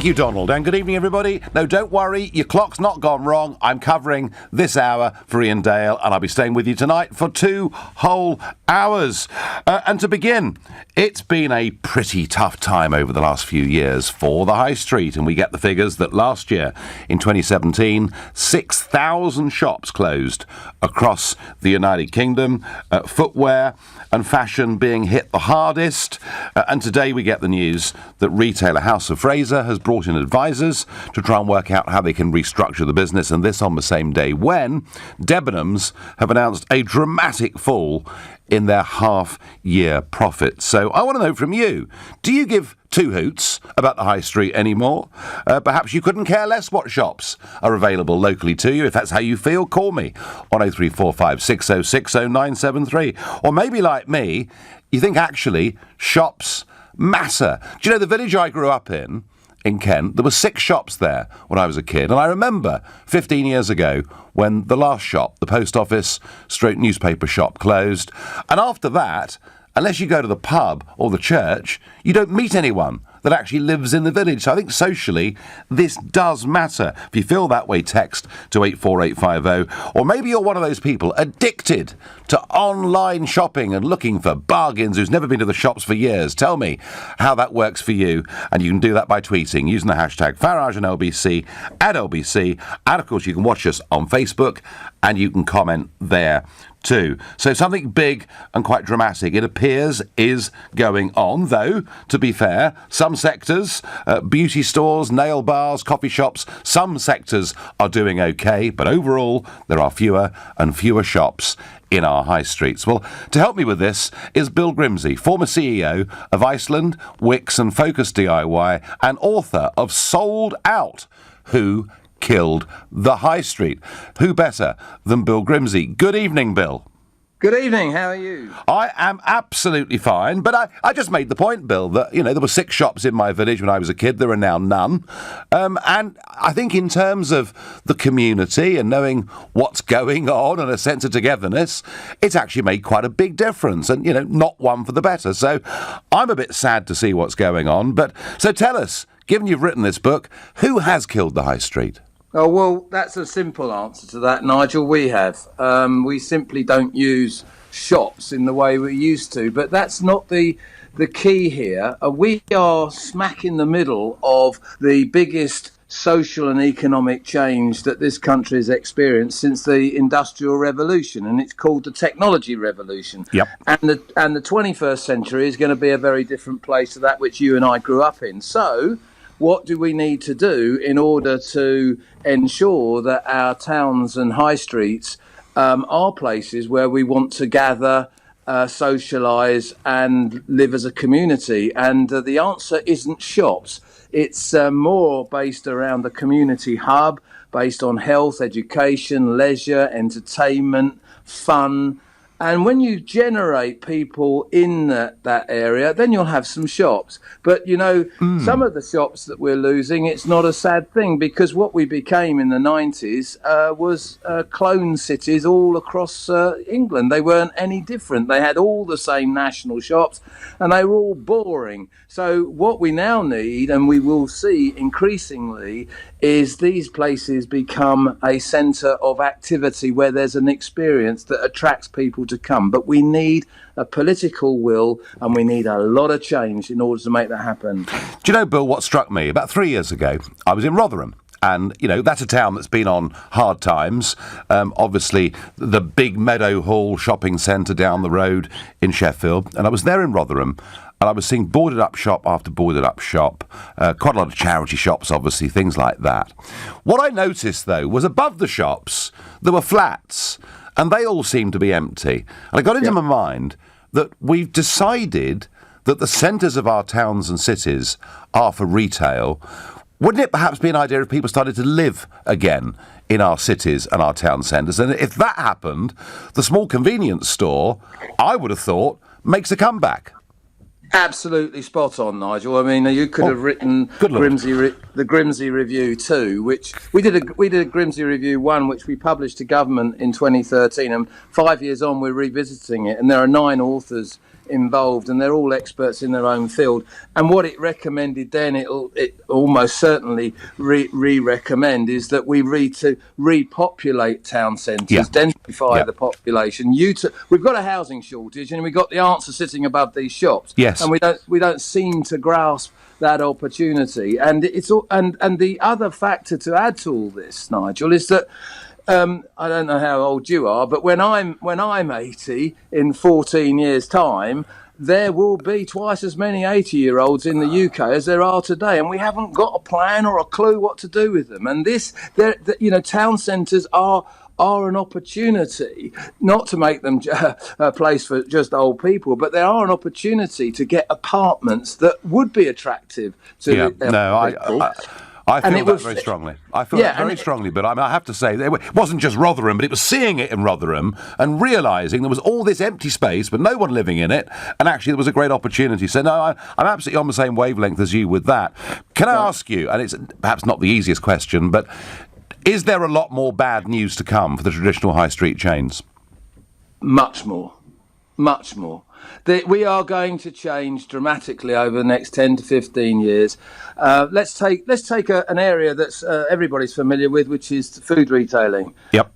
you, Donald, and good evening, everybody. No, don't worry, your clock's not gone wrong. I'm covering this hour for Ian Dale, and I'll be staying with you tonight for 2 whole hours. And to begin, it's been a pretty tough time over the last few years for the High Street, and we get the figures that last year, in 2017, 6,000 shops closed across the United Kingdom, footwear and fashion being hit the hardest. And today we get the news that retailer House of Fraser has brought in advisors to try and work out how they can restructure the business, and this on the same day when Debenhams have announced a dramatic fall in their half-year profits. So I want to know from you, do you give 2 hoots about the High Street anymore? Perhaps you couldn't care less what shops are available locally to you. If that's how you feel, call me on 03456 6060 973. Or maybe like me, you think actually shops matter. Do you know the village I grew up in Kent, there were 6 shops there when I was a kid, and I remember 15 years ago when the last shop, the post office / newspaper shop, closed, and after that, unless you go to the pub or the church, you don't meet anyone that actually lives in the village. So I think socially, this does matter. If you feel that way, text to 84850. Or maybe you're one of those people addicted to online shopping and looking for bargains who's never been to the shops for years. Tell me how that works for you. And you can do that by tweeting using the hashtag Farage and LBC at LBC. And of course, you can watch us on Facebook and you can comment there too. So something big and quite dramatic, it appears, is going on, though, to be fair, some sectors, beauty stores, nail bars, coffee shops, some sectors are doing okay, but overall there are fewer and fewer shops in our high streets. Well, to help me with this is Bill Grimsey, former CEO of Iceland, Wix and Focus DIY, and author of Sold Out, Who Killed the High Street. Who better than Bill Grimsey? Good evening, Bill. Good evening, how are you? I am absolutely fine, but I just made the point, Bill, that, you know, there were 6 shops in my village when I was a kid, there are now none. And I think in terms of the community and knowing what's going on and a sense of togetherness, it's actually made quite a big difference and, you know, not one for the better. So I'm a bit sad to see what's going on. But so tell us, given you've written this book, who has killed the High Street? Oh, well, that's a simple answer to that, Nigel. We have. We simply don't use shops in the way we used to. But that's not the key here. We are smack in the middle of the biggest social and economic change that this country has experienced since the Industrial Revolution, and it's called the Technology Revolution. Yep. And the 21st century is going to be a very different place to that which you and I grew up in. So what do we need to do in order to ensure that our towns and high streets are places where we want to gather, socialise and live as a community? And the answer isn't shops. It's more based around the community hub, based on health, education, leisure, entertainment, fun. And when you generate people in that area, then you'll have some shops. But, you know, some of the shops that we're losing, it's not a sad thing, because what we became in the 90s was clone cities all across England. They weren't any different. They had all the same national shops and they were all boring. So what we now need, and we will see increasingly, is these places become a centre of activity where there's an experience that attracts people to come. But we need a political will and we need a lot of change in order to make that happen. Do you know, Bill, what struck me? About 3 years ago, I was in Rotherham. And, you know, that's a town that's been on hard times. Obviously, the big Meadow Hall shopping centre down the road in Sheffield. And I was there in Rotherham. And I was seeing boarded up shop after boarded up shop, quite a lot of charity shops, obviously, things like that. What I noticed, though, was above the shops, there were flats, and they all seemed to be empty. And I got into my mind that we've decided that the centres of our towns and cities are for retail. Wouldn't it perhaps be an idea if people started to live again in our cities and our town centres? And if that happened, the small convenience store, I would have thought, makes a comeback. Absolutely spot on, Nigel. I mean, you could have written the Grimsey Review 2, which we did a Grimsey Review 1, which we published to government in 2013, and 5 years on we're revisiting it, and there are 9 authors involved, and they're all experts in their own field. And what it recommended then, it almost certainly recommend is that we repopulate town centres, densify the population. We've got a housing shortage, and we've got the answer sitting above these shops. Yes. And we don't seem to grasp that opportunity. And and the other factor to add to all this, Nigel, is that I don't know how old you are, but when I'm 80 in 14 years' time, there will be twice as many 80-year-olds in the UK as there are today, and we haven't got a plan or a clue what to do with them. And town centres are an opportunity, not to make them a place for just old people, but they are an opportunity to get apartments that would be attractive to people. I feel that very strongly. I feel that very strongly, but I have to say, it wasn't just Rotherham, but it was seeing it in Rotherham and realising there was all this empty space, but no one living in it, and actually there was a great opportunity. So, no, I'm absolutely on the same wavelength as you with that. Can I ask you, and it's perhaps not the easiest question, but is there a lot more bad news to come for the traditional high street chains? Much more. We are going to change dramatically over the next 10 to 15 years. Let's take an area that's everybody's familiar with, which is food retailing. Yep.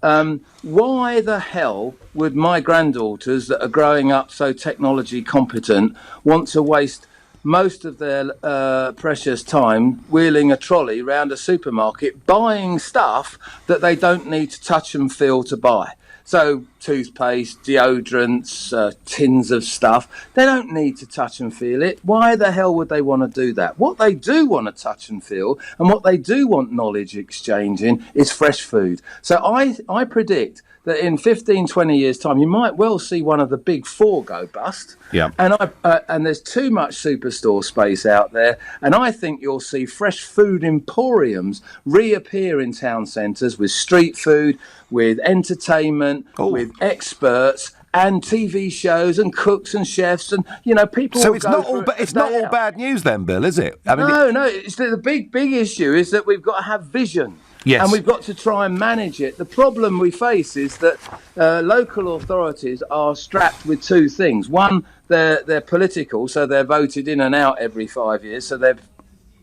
Why the hell would my granddaughters that are growing up so technology competent want to waste most of their precious time wheeling a trolley round a supermarket buying stuff that they don't need to touch and feel to buy? So toothpaste, deodorants, tins of stuff, they don't need to touch and feel it. Why the hell would they want to do that? What they do want to touch and feel, and what they do want knowledge exchanging, is fresh food. So I predict that in 15, 20 years' time, you might well see one of the big four go bust. Yeah. And there's too much superstore space out there. And I think you'll see fresh food emporiums reappear in town centres with street food, with entertainment, with experts, and TV shows and cooks and chefs and people. So it's not all bad news then, Bill, is it? I mean, no. It's the big issue is that we've got to have vision. Yes. And we've got to try and manage it. The problem we face is that local authorities are strapped with two things. One, they're political, so they're voted in and out every 5 years, so they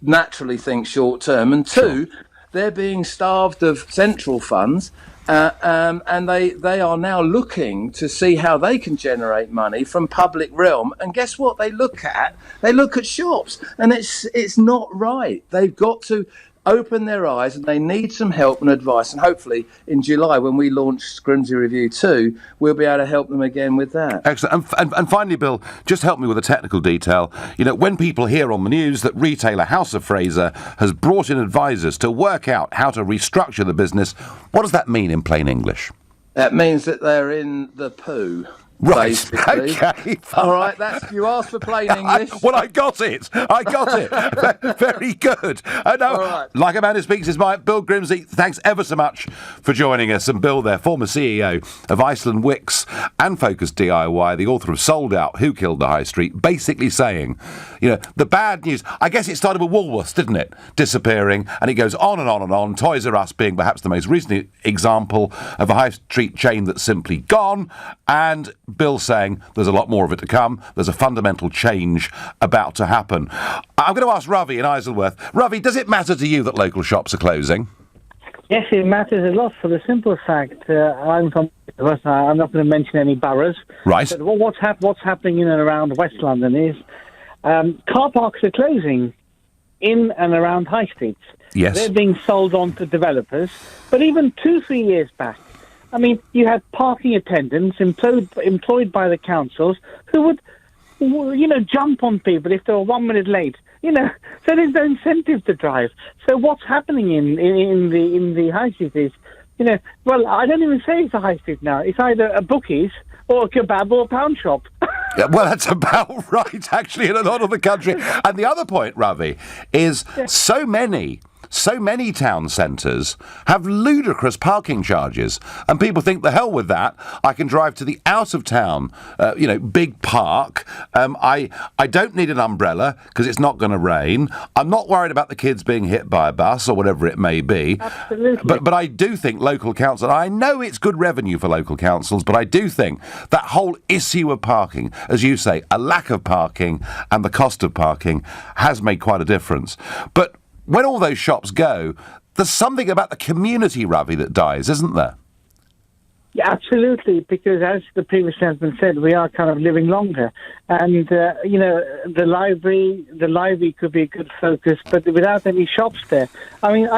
naturally think short term. And two, they're being starved of central funds. And they are now looking to see how they can generate money from public realm. And guess what they look at? They look at shops. And it's not right. They've got to open their eyes, and they need some help and advice. And hopefully in July, when we launch Grimsey Review 2, we'll be able to help them again with that. Excellent. And finally, Bill, just help me with a technical detail. When people hear on the news that retailer House of Fraser has brought in advisors to work out how to restructure the business, what does that mean in plain English? That means that they're in the poo. Right, basically. Okay. All right, you asked for plain English. I got it. Very good. Right. Like a man who speaks his mind, Bill Grimsey, thanks ever so much for joining us. And Bill there, former CEO of Iceland Wicks and Focus DIY, the author of Sold Out, Who Killed the High Street, basically saying, the bad news, I guess it started with Woolworths, didn't it? Disappearing, and it goes on and on and on. Toys R Us being perhaps the most recent example of a high street chain that's simply gone, and Bill saying there's a lot more of it to come. There's a fundamental change about to happen. I'm going to ask Ravi in Isleworth. Ravi, does it matter to you that local shops are closing? Yes, it matters a lot for the simple fact. I'm from Isleworth. I'm not going to mention any boroughs. Right. But what's happening in and around West London is car parks are closing in and around high streets. Yes. They're being sold on to developers. But even 2-3 years back, you had parking attendants employed by the councils who would, jump on people if they were 1 minute late. So there's no incentive to drive. So what's happening in the high street is, I don't even say it's a high street now. It's either a bookies or a kebab or a pound shop. Yeah, well, that's about right, actually, in a lot of the country. And the other point, Ravi, is so many so many town centres have ludicrous parking charges, and people think the hell with that. I can drive to the out of town, big park. I don't need an umbrella because it's not going to rain. I'm not worried about the kids being hit by a bus or whatever it may be. Absolutely. But I do think local council, I know it's good revenue for local councils, but I do think that whole issue of parking, as you say, a lack of parking and the cost of parking has made quite a difference. But when all those shops go, there's something about the community, Ravi, that dies, isn't there? Yeah, absolutely, because as the previous gentleman said, we are kind of living longer. And, the library could be a good focus, but without any shops there. I mean,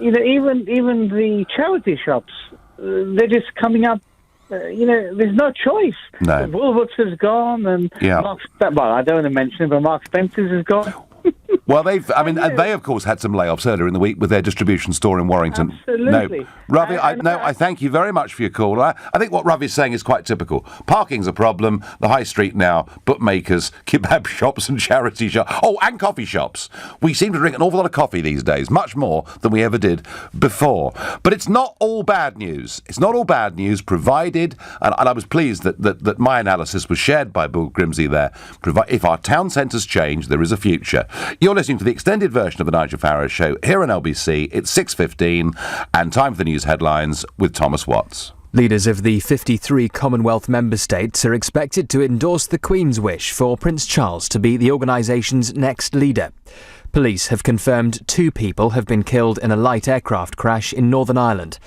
even the charity shops, they're just coming up. There's no choice. No. Woolworths has gone, and I don't want to mention it, but Mark Spencer's has gone. Well, they of course had some layoffs earlier in the week with their distribution store in Warrington. Absolutely. No, Ravi, I thank you very much for your call. I think what Ravi's saying is quite typical. Parking's a problem. The high street now, bookmakers, kebab shops and charity shops. Oh, and coffee shops. We seem to drink an awful lot of coffee these days, much more than we ever did before. But it's not all bad news. It's not all bad news, provided, and I was pleased that my analysis was shared by Bill Grimsey there, if our town centres change, there is a future. You're listening to the extended version of the Nigel Farage Show here on LBC. It's 6:15 and time for the news headlines with Thomas Watts. Leaders of the 53 Commonwealth member states are expected to endorse the Queen's wish for Prince Charles to be the organisation's next leader. Police have confirmed 2 people have been killed in a light aircraft crash in Northern Ireland.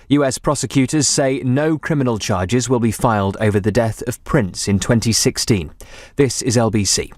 US prosecutors say no criminal charges will be filed over the death of Prince in 2016. This is LBC.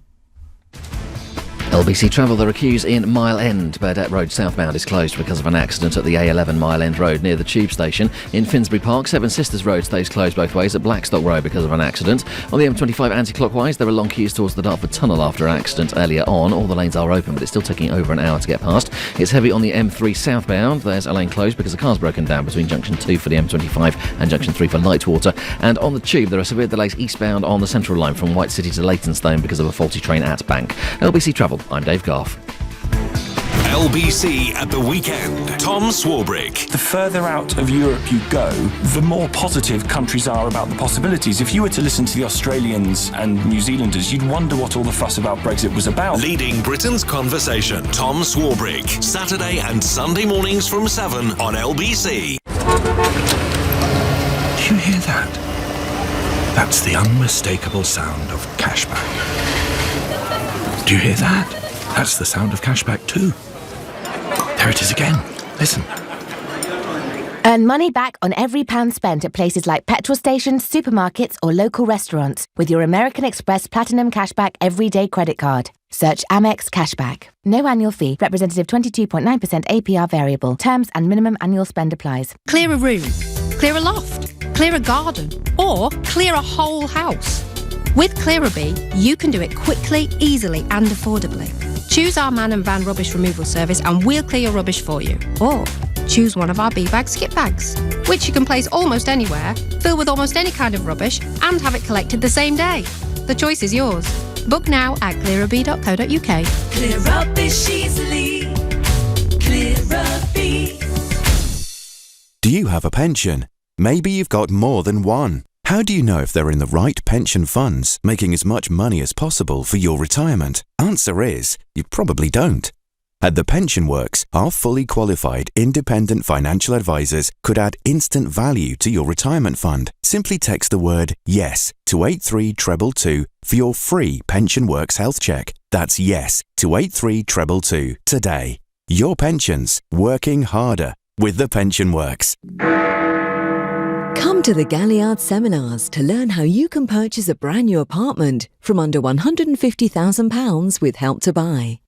LBC Travel, there are queues in Mile End. Burdett Road southbound is closed because of an accident at the A11 Mile End Road near the tube station. In Finsbury Park, Seven Sisters Road stays closed both ways at Blackstock Road because of an accident. On the M25 anti-clockwise, there are long queues towards the Dartford Tunnel after an accident earlier on. All the lanes are open, but it's still taking over an hour to get past. It's heavy on the M3 southbound. There's a lane closed because a car's broken down between Junction 2 for the M25 and Junction 3 for Lightwater. And on the tube, there are severe delays eastbound on the Central Line from White City to Leytonstone because of a faulty train at Bank. LBC Travel, I'm Dave Garth. LBC at the weekend. Tom Swarbrick. The further out of Europe you go, the more positive countries are about the possibilities. If you were to listen to the Australians and New Zealanders, you'd wonder what all the fuss about Brexit was about. Leading Britain's conversation. Tom Swarbrick. Saturday and Sunday mornings from 7 on LBC. Do you hear that? That's the unmistakable sound of cashback. Do you hear that? That's the sound of cashback too. There it is again. Listen. Earn money back on every pound spent at places like petrol stations, supermarkets or local restaurants with your American Express Platinum Cashback Everyday Credit Card. Search Amex Cashback. No annual fee. Representative 22.9% APR variable. Terms and minimum annual spend applies. Clear a room. Clear a loft. Clear a garden. Or clear a whole house. With Clearabee, you can do it quickly, easily and affordably. Choose our man and van rubbish removal service and we'll clear your rubbish for you. Or choose one of our B-bag skip bags, which you can place almost anywhere, fill with almost any kind of rubbish and have it collected the same day. The choice is yours. Book now at clearabee.co.uk. Clear rubbish easily. Clearabee. Do you have a pension? Maybe you've got more than one. How do you know if they're in the right pension funds, making as much money as possible for your retirement? Answer is, you probably don't. At The Pension Works, our fully qualified independent financial advisors could add instant value to your retirement fund. Simply text the word YES to 83222 for your free Pension Works health check. That's YES to 83222 today. Your pensions, working harder with The Pension Works. Come to the Galliard Seminars to learn how you can purchase a brand new apartment from under £150,000 with Help to Buy.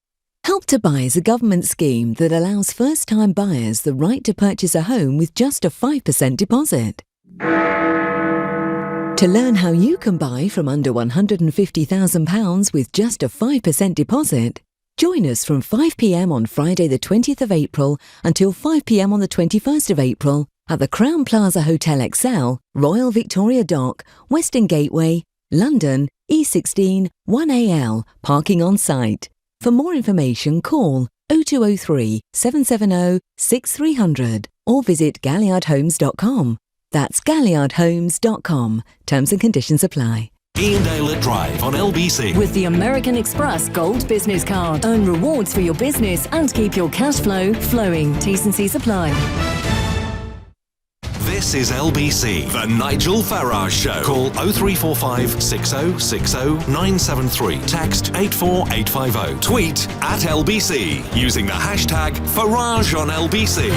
Help to Buy is a government scheme that allows first-time buyers the right to purchase a home with just a 5% deposit. To learn how you can buy from under £150,000 with just a 5% deposit, join us from 5 p.m. on Friday the 20th of April until 5 p.m. on the 21st of April at the Crown Plaza Hotel Excel, Royal Victoria Dock, Western Gateway, London, E16 1AL, parking on site. For more information, call 0203 770 6300 or visit galliardhomes.com. That's galliardhomes.com. Terms and conditions apply. Ian Dale at Drive on LBC. With the American Express Gold Business Card. Earn rewards for your business and keep your cash flow flowing. T's and C's apply. This is LBC, the Nigel Farage Show. Call 0345 6060 973. Text 84850. Tweet at LBC using the hashtag Farage on LBC.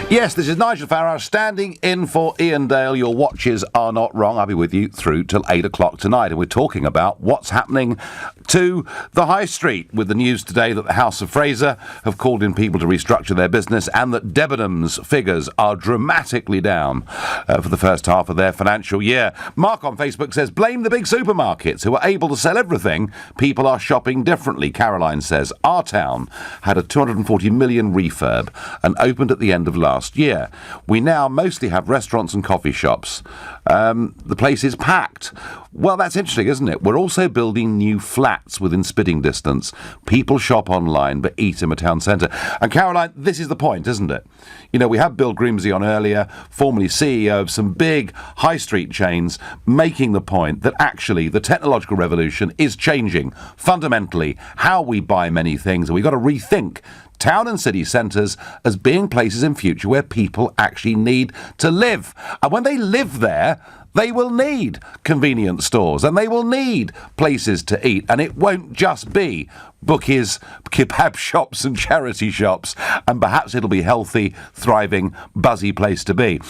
Yes, this is Nigel Farage standing in for Ian Dale. Your watches are not wrong. I'll be with you through till 8 o'clock tonight. And we're talking about what's happening to the high street with the news today that the House of Fraser have called in people to restructure their business and that Debenhams figures are dramatically down for the first half of their financial year. Mark on Facebook says, blame the big supermarkets who are able to sell everything. People are shopping differently. Caroline says, our town had a 240 million refurb and opened at the end of last year. We now mostly have restaurants and coffee shops. The place is packed. Well, that's interesting, isn't it? We're also building new flats within spitting distance. People shop online but eat in a town centre. And Caroline, this is the point, isn't it? You know, we had Bill Grimsey on earlier, formerly CEO of some big high street chains, making the point that actually the technological revolution is changing fundamentally how we buy many things, and we've got to rethink town and city centres as being places in future where people actually need to live. And when they live there, they will need convenience stores and they will need places to eat. And it won't just be bookies, kebab shops and charity shops. And perhaps it'll be healthy, thriving, buzzy place to be.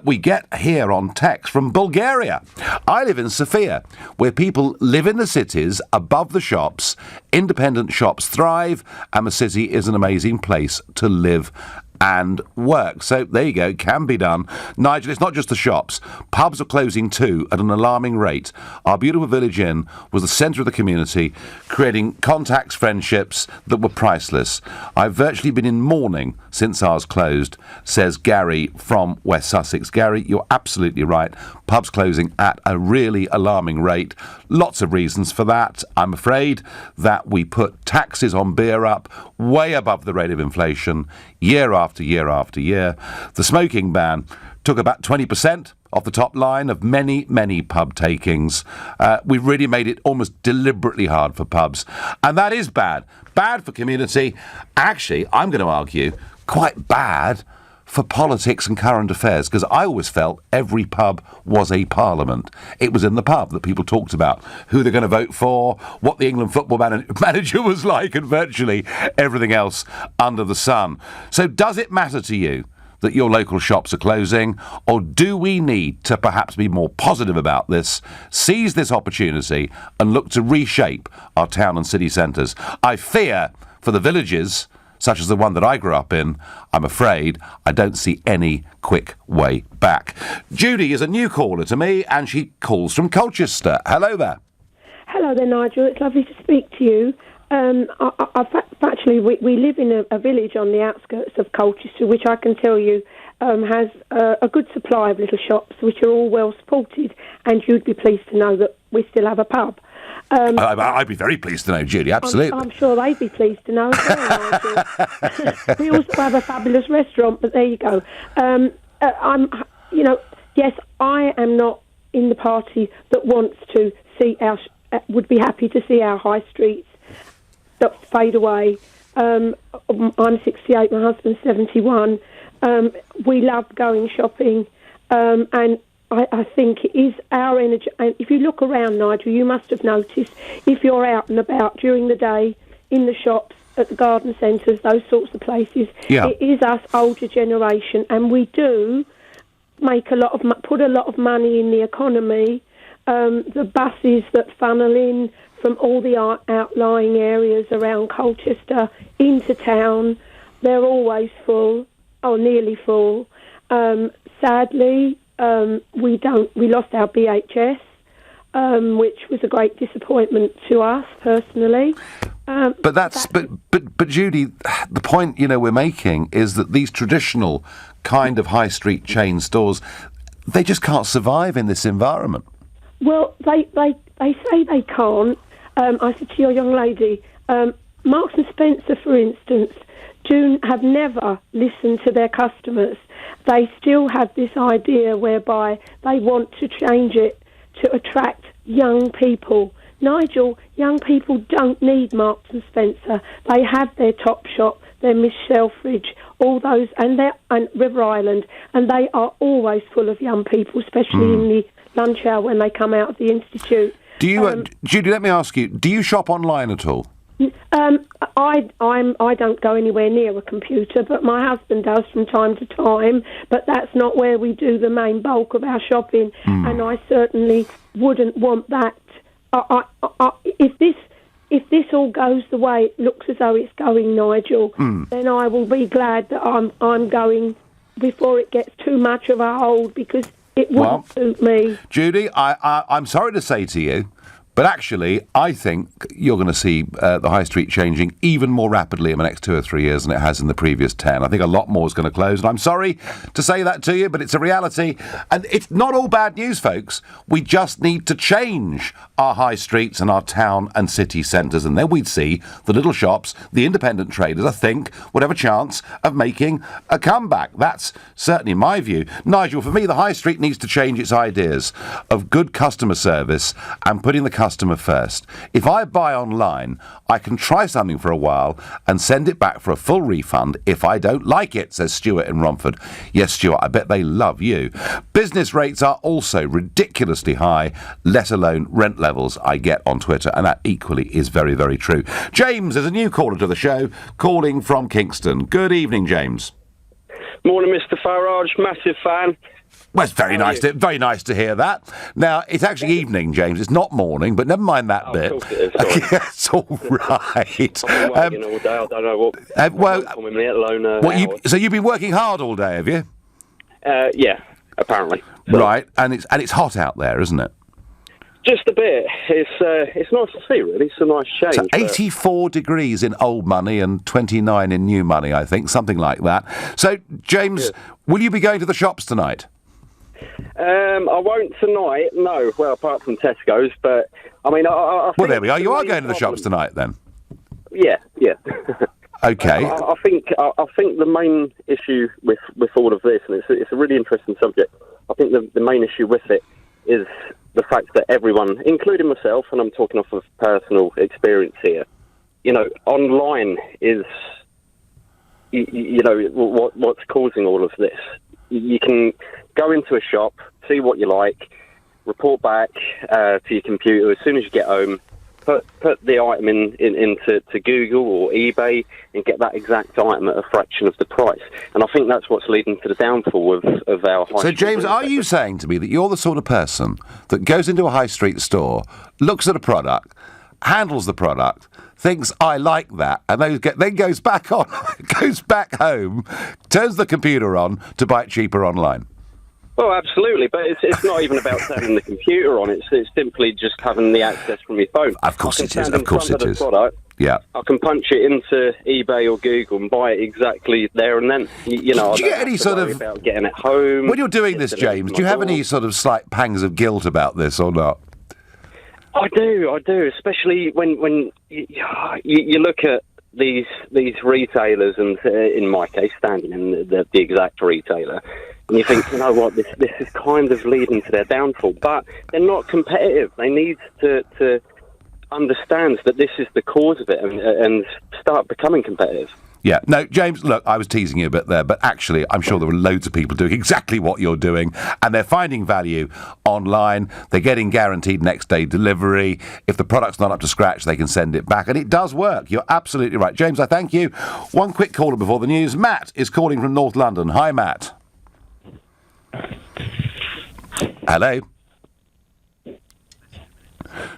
We get here on text from Bulgaria. I live in Sofia, where people live in the cities above the shops. Independent shops thrive, and the city is an amazing place to live and work. So there you go, can be done. Nigel, it's not just the shops. Pubs are closing too at an alarming rate. Our beautiful village inn was the centre of the community, creating contacts, friendships that were priceless. I've virtually been in mourning since ours closed, says Gary from West Sussex. Gary, you're absolutely right. Pubs closing at a really alarming rate. Lots of reasons for that. I'm afraid that we put taxes on beer up way above the rate of inflation year after year after year. The smoking ban took about 20% off the top line of many, many pub takings. We've really made it almost deliberately hard for pubs. And that is bad. Bad for community. Actually, I'm going to argue, quite bad for politics and current affairs, because I always felt every pub was a parliament. It was in the pub that people talked about who they're going to vote for, what the England football manager was like, and virtually everything else under the sun. So does it matter to you that your local shops are closing, or do we need to perhaps be more positive about this, seize this opportunity and look to reshape our town and city centres? I fear for the villages such as the one that I grew up in, I'm afraid I don't see any quick way back. Judy is a new caller to me, and she calls from Colchester. Hello there. Hello there, Nigel. It's lovely to speak to you. Actually, we live in a village on the outskirts of Colchester, which I can tell you has a good supply of little shops, which are all well supported, and you'd be pleased to know that we still have a pub. I'd be very pleased to know, Judy, absolutely. I'm sure they'd be pleased to know as well, Nigel. We also have a fabulous restaurant, but there you go. Yes, I am not in the party that wants to see would be happy to see our high streets that fade away. I'm 68, my husband's 71. We love going shopping, and I think it is our energy. And if you look around, Nigel, you must have noticed, if you're out and about during the day, in the shops, at the garden centres, those sorts of places, It is us older generation, and we do make put a lot of money in the economy. The buses that funnel in from all the outlying areas around Colchester into town, they're always full, or nearly full. Sadly, we lost our BHS, which was a great disappointment to us personally. But Judy, the point we're making is that these traditional kind of high street chain stores, they just can't survive in this environment. Well, they say they can't. I said to your young lady, Marks and Spencer, for instance, have never listened to their customers. They still have this idea whereby they want to change it to attract young people. Nigel, young people don't need Marks and Spencer. They have their Topshop, their Miss Selfridge, all those, and River Island, and they are always full of young people, especially in the lunch hour when they come out of the institute. Do you, Judy? Let me ask you: do you shop online at all? I don't go anywhere near a computer, but my husband does from time to time. But that's not where we do the main bulk of our shopping, and I certainly wouldn't want that. If this all goes the way it looks as though it's going, Nigel, then I will be glad that I'm going before it gets too much of a hold, because it wouldn't suit me. Judy, I'm sorry to say to you, but actually, I think you're going to see the high street changing even more rapidly in the next 2 or 3 years than it has in the previous 10. I think a lot more is going to close, and I'm sorry to say that to you, but it's a reality. And it's not all bad news, folks. We just need to change our high streets and our town and city centres, and then we'd see the little shops, the independent traders, I think, would have a chance of making a comeback. That's certainly my view. Nigel, for me, the high street needs to change its ideas of good customer service and putting the customer first. If I buy online, I can try something for a while and send it back for a full refund if I don't like it, says Stuart in Romford. Yes, Stuart, I bet they love you. Business rates are also ridiculously high, let alone rent levels I get on Twitter, and that equally is very, very true. James is a new caller to the show, calling from Kingston. Good evening, James. Morning, Mr. Farage. Massive fan. Well, it's very nice to hear that. Now, it's actually evening, James. It's not morning, but never mind that bit. Of course it is. It's all right. I've been working all day. I don't know what. So you've been working hard all day, have you? Yeah, apparently. So. Right, and it's hot out there, isn't it? Just a bit. It's nice to see, really. It's a nice change. So 84 degrees in old money and 29 in new money, I think, something like that. So, James, will you be going to the shops tonight? I won't tonight, no. Well, apart from Tesco's, but I mean, I think there we are. You are going to the shops tonight, then. Yeah. Okay. I think the main issue with all of this, and it's a really interesting subject. I think the main issue with it is the fact that everyone, including myself, and I'm talking off of personal experience here, online is, what's causing all of this. You can go into a shop, see what you like, report back to your computer as soon as you get home, put the item into Google or eBay and get that exact item at a fraction of the price. And I think that's what's leading to the downfall of our high street. So, James, are you saying to me that you're the sort of person that goes into a high street store, looks at a product, handles the product, thinks I like that, and then goes back home, turns the computer on to buy it cheaper online? Well, absolutely, but it's not even about turning the computer on. It's simply just having the access from your phone. Of course it is. Product, yeah. I can punch it into eBay or Google and buy it exactly there and then. Do you get any sort of about getting it home? When you're doing this, James, do you have any sort of slight pangs of guilt about this or not? I do, especially when you look at these retailers, and in my case, standing in the exact retailer, and you think, you know what, this is kind of leading to their downfall. But they're not competitive. They need to understand that this is the cause of it and start becoming competitive. Yeah. No, James, look, I was teasing you a bit there, but actually I'm sure there are loads of people doing exactly what you're doing, and they're finding value online. They're getting guaranteed next day delivery. If the product's not up to scratch, they can send it back, and it does work. You're absolutely right. James, I thank you. One quick caller before the news. Matt is calling from North London. Hi, Matt. Hello.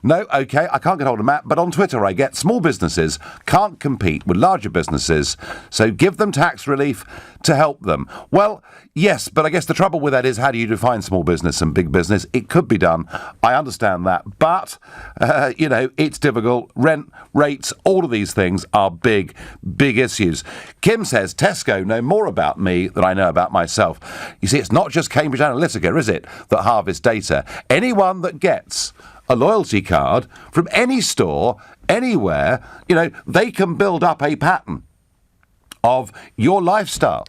No, OK, I can't get hold of Matt, but on Twitter I get small businesses can't compete with larger businesses, so give them tax relief to help them. Well, yes, but I guess the trouble with that is, how do you define small business and big business? It could be done, I understand that, but, it's difficult. Rent, rates, all of these things are big issues. Kim says, Tesco know more about me than I know about myself. You see, it's not just Cambridge Analytica, is it, that harvests data. Anyone that gets a loyalty card from any store anywhere, they can build up a pattern of your lifestyle.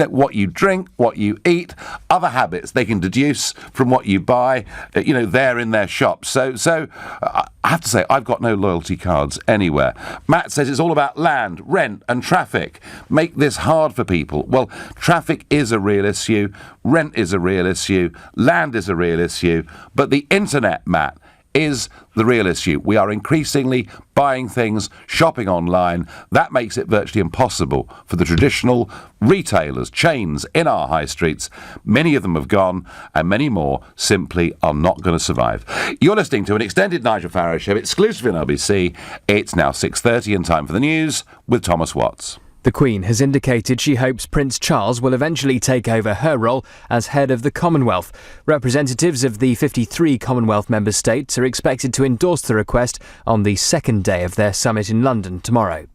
What you drink, what you eat, other habits they can deduce from what you buy, there in their shops. So I have to say, I've got no loyalty cards anywhere. Matt says it's all about land, rent and traffic. Make this hard for people. Well, traffic is a real issue, rent is a real issue, land is a real issue, but the internet, Matt, is the real issue. We are increasingly buying things, shopping online. That makes it virtually impossible for the traditional retailers, chains in our high streets. Many of them have gone, and many more simply are not going to survive. You're listening to an extended Nigel Farage show, exclusively on LBC. It's now 6:30 and time for the news with Thomas Watts. The Queen has indicated she hopes Prince Charles will eventually take over her role as head of the Commonwealth. Representatives of the 53 Commonwealth member states are expected to endorse the request on the second day of their summit in London tomorrow.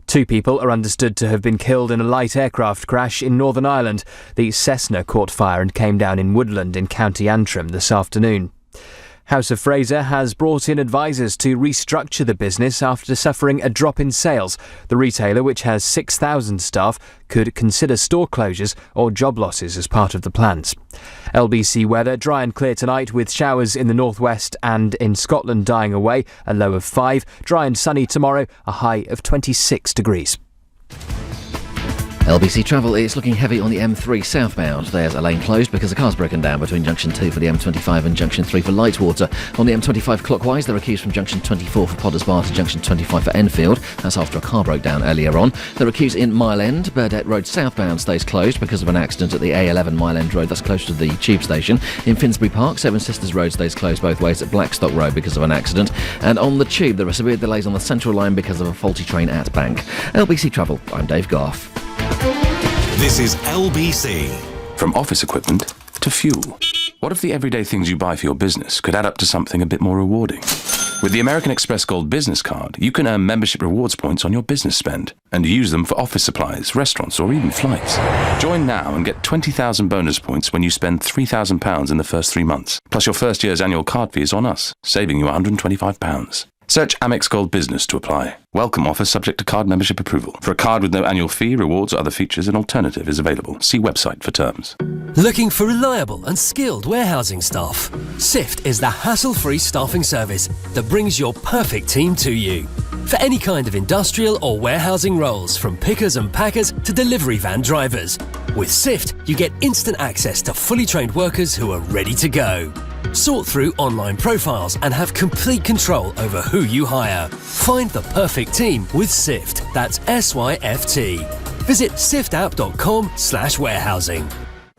2 people are understood to have been killed in a light aircraft crash in Northern Ireland. The Cessna caught fire and came down in Woodland in County Antrim this afternoon. House of Fraser has brought in advisors to restructure the business after suffering a drop in sales. The retailer, which has 6,000 staff, could consider store closures or job losses as part of the plans. LBC weather, dry and clear tonight with showers in the northwest and in Scotland dying away, a low of 5. Dry and sunny tomorrow, a high of 26 degrees. LBC travel is looking heavy on the M3 southbound. There's a lane closed because a car's broken down between Junction 2 for the M25 and Junction 3 for Lightwater. On the M25 clockwise, there are queues from Junction 24 for Potters Bar to Junction 25 for Enfield. That's after a car broke down earlier on. There are queues in Mile End. Burdett Road southbound stays closed because of an accident at the A11 Mile End Road. That's close to the tube station. In Finsbury Park, Seven Sisters Road stays closed both ways at Blackstock Road because of an accident. And on the tube, there are severe delays on the Central Line because of a faulty train at Bank. LBC Travel, I'm Dave Goff. This is LBC. From office equipment to fuel. What if the everyday things you buy for your business could add up to something a bit more rewarding? With the American Express Gold Business Card, you can earn membership rewards points on your business spend and use them for office supplies, restaurants, or even flights. Join now and get 20,000 bonus points when you spend £3,000 in the first 3 months. Plus your first year's annual card fee is on us, saving you £125. Search Amex Gold Business to apply. Welcome offer subject to card membership approval. For a card with no annual fee, rewards or other features, an alternative is available. See website for terms. Looking for reliable and skilled warehousing staff? SIFT is the hassle-free staffing service that brings your perfect team to you. For any kind of industrial or warehousing roles, from pickers and packers to delivery van drivers. With SIFT, you get instant access to fully trained workers who are ready to go. Sort through online profiles and have complete control over who you hire. Find the perfect team with SIFT. That's SYFT. Visit siftapp.com/warehousing.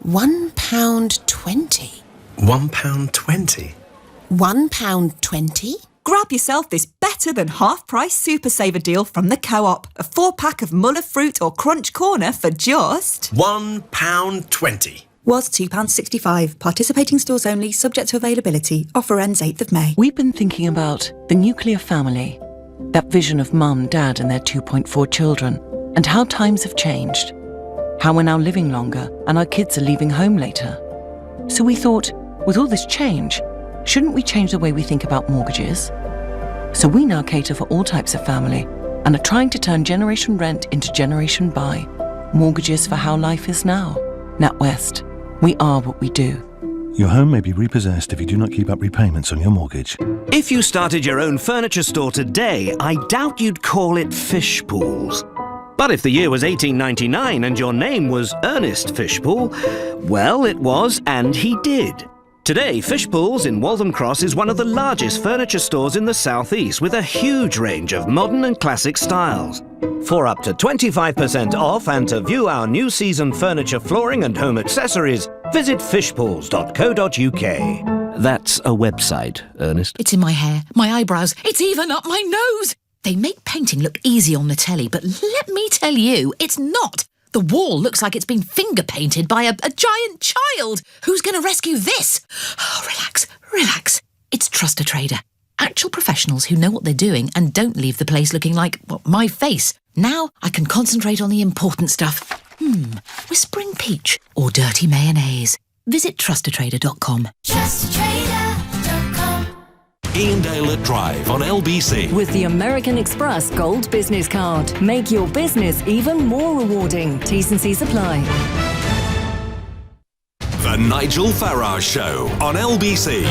£1.20. £1.20? £1.20? Grab yourself this better than half-price Super Saver deal from the Co-op. A 4-pack of Muller fruit or Crunch Corner for just £1.20. Was £2.65. Participating stores only, subject to availability. Offer ends 8th of May. We've been thinking about the nuclear family, that vision of mum, dad and their 2.4 children, and how times have changed. How we're now living longer and our kids are leaving home later. So we thought, with all this change, shouldn't we change the way we think about mortgages? So we now cater for all types of family and are trying to turn Generation Rent into Generation Buy. Mortgages for how life is now. NatWest. We are what we do. Your home may be repossessed if you do not keep up repayments on your mortgage. If you started your own furniture store today, I doubt you'd call it Fish Pools. But if the year was 1899 and your name was Ernest Fishpool, well, it was, and he did. Today, Fishpools in Waltham Cross is one of the largest furniture stores in the southeast with a huge range of modern and classic styles. For up to 25% off and to view our new season furniture, flooring and home accessories, visit fishpools.co.uk. That's a website, Ernest. It's in my hair, my eyebrows, it's even up my nose. They make painting look easy on the telly, but let me tell you, it's not. The wall looks like it's been finger-painted by a giant child. Who's going to rescue this? Oh, relax, relax. It's Trust a Trader. Actual professionals who know what they're doing and don't leave the place looking like, well, my face. Now I can concentrate on the important stuff. Whispering peach or dirty mayonnaise. Visit trustatrader.com. Trustatrader.com. Ian Dale at Drive on LBC. With the American Express Gold Business Card. Make your business even more rewarding. T's and C's apply. The Nigel Farage Show on LBC.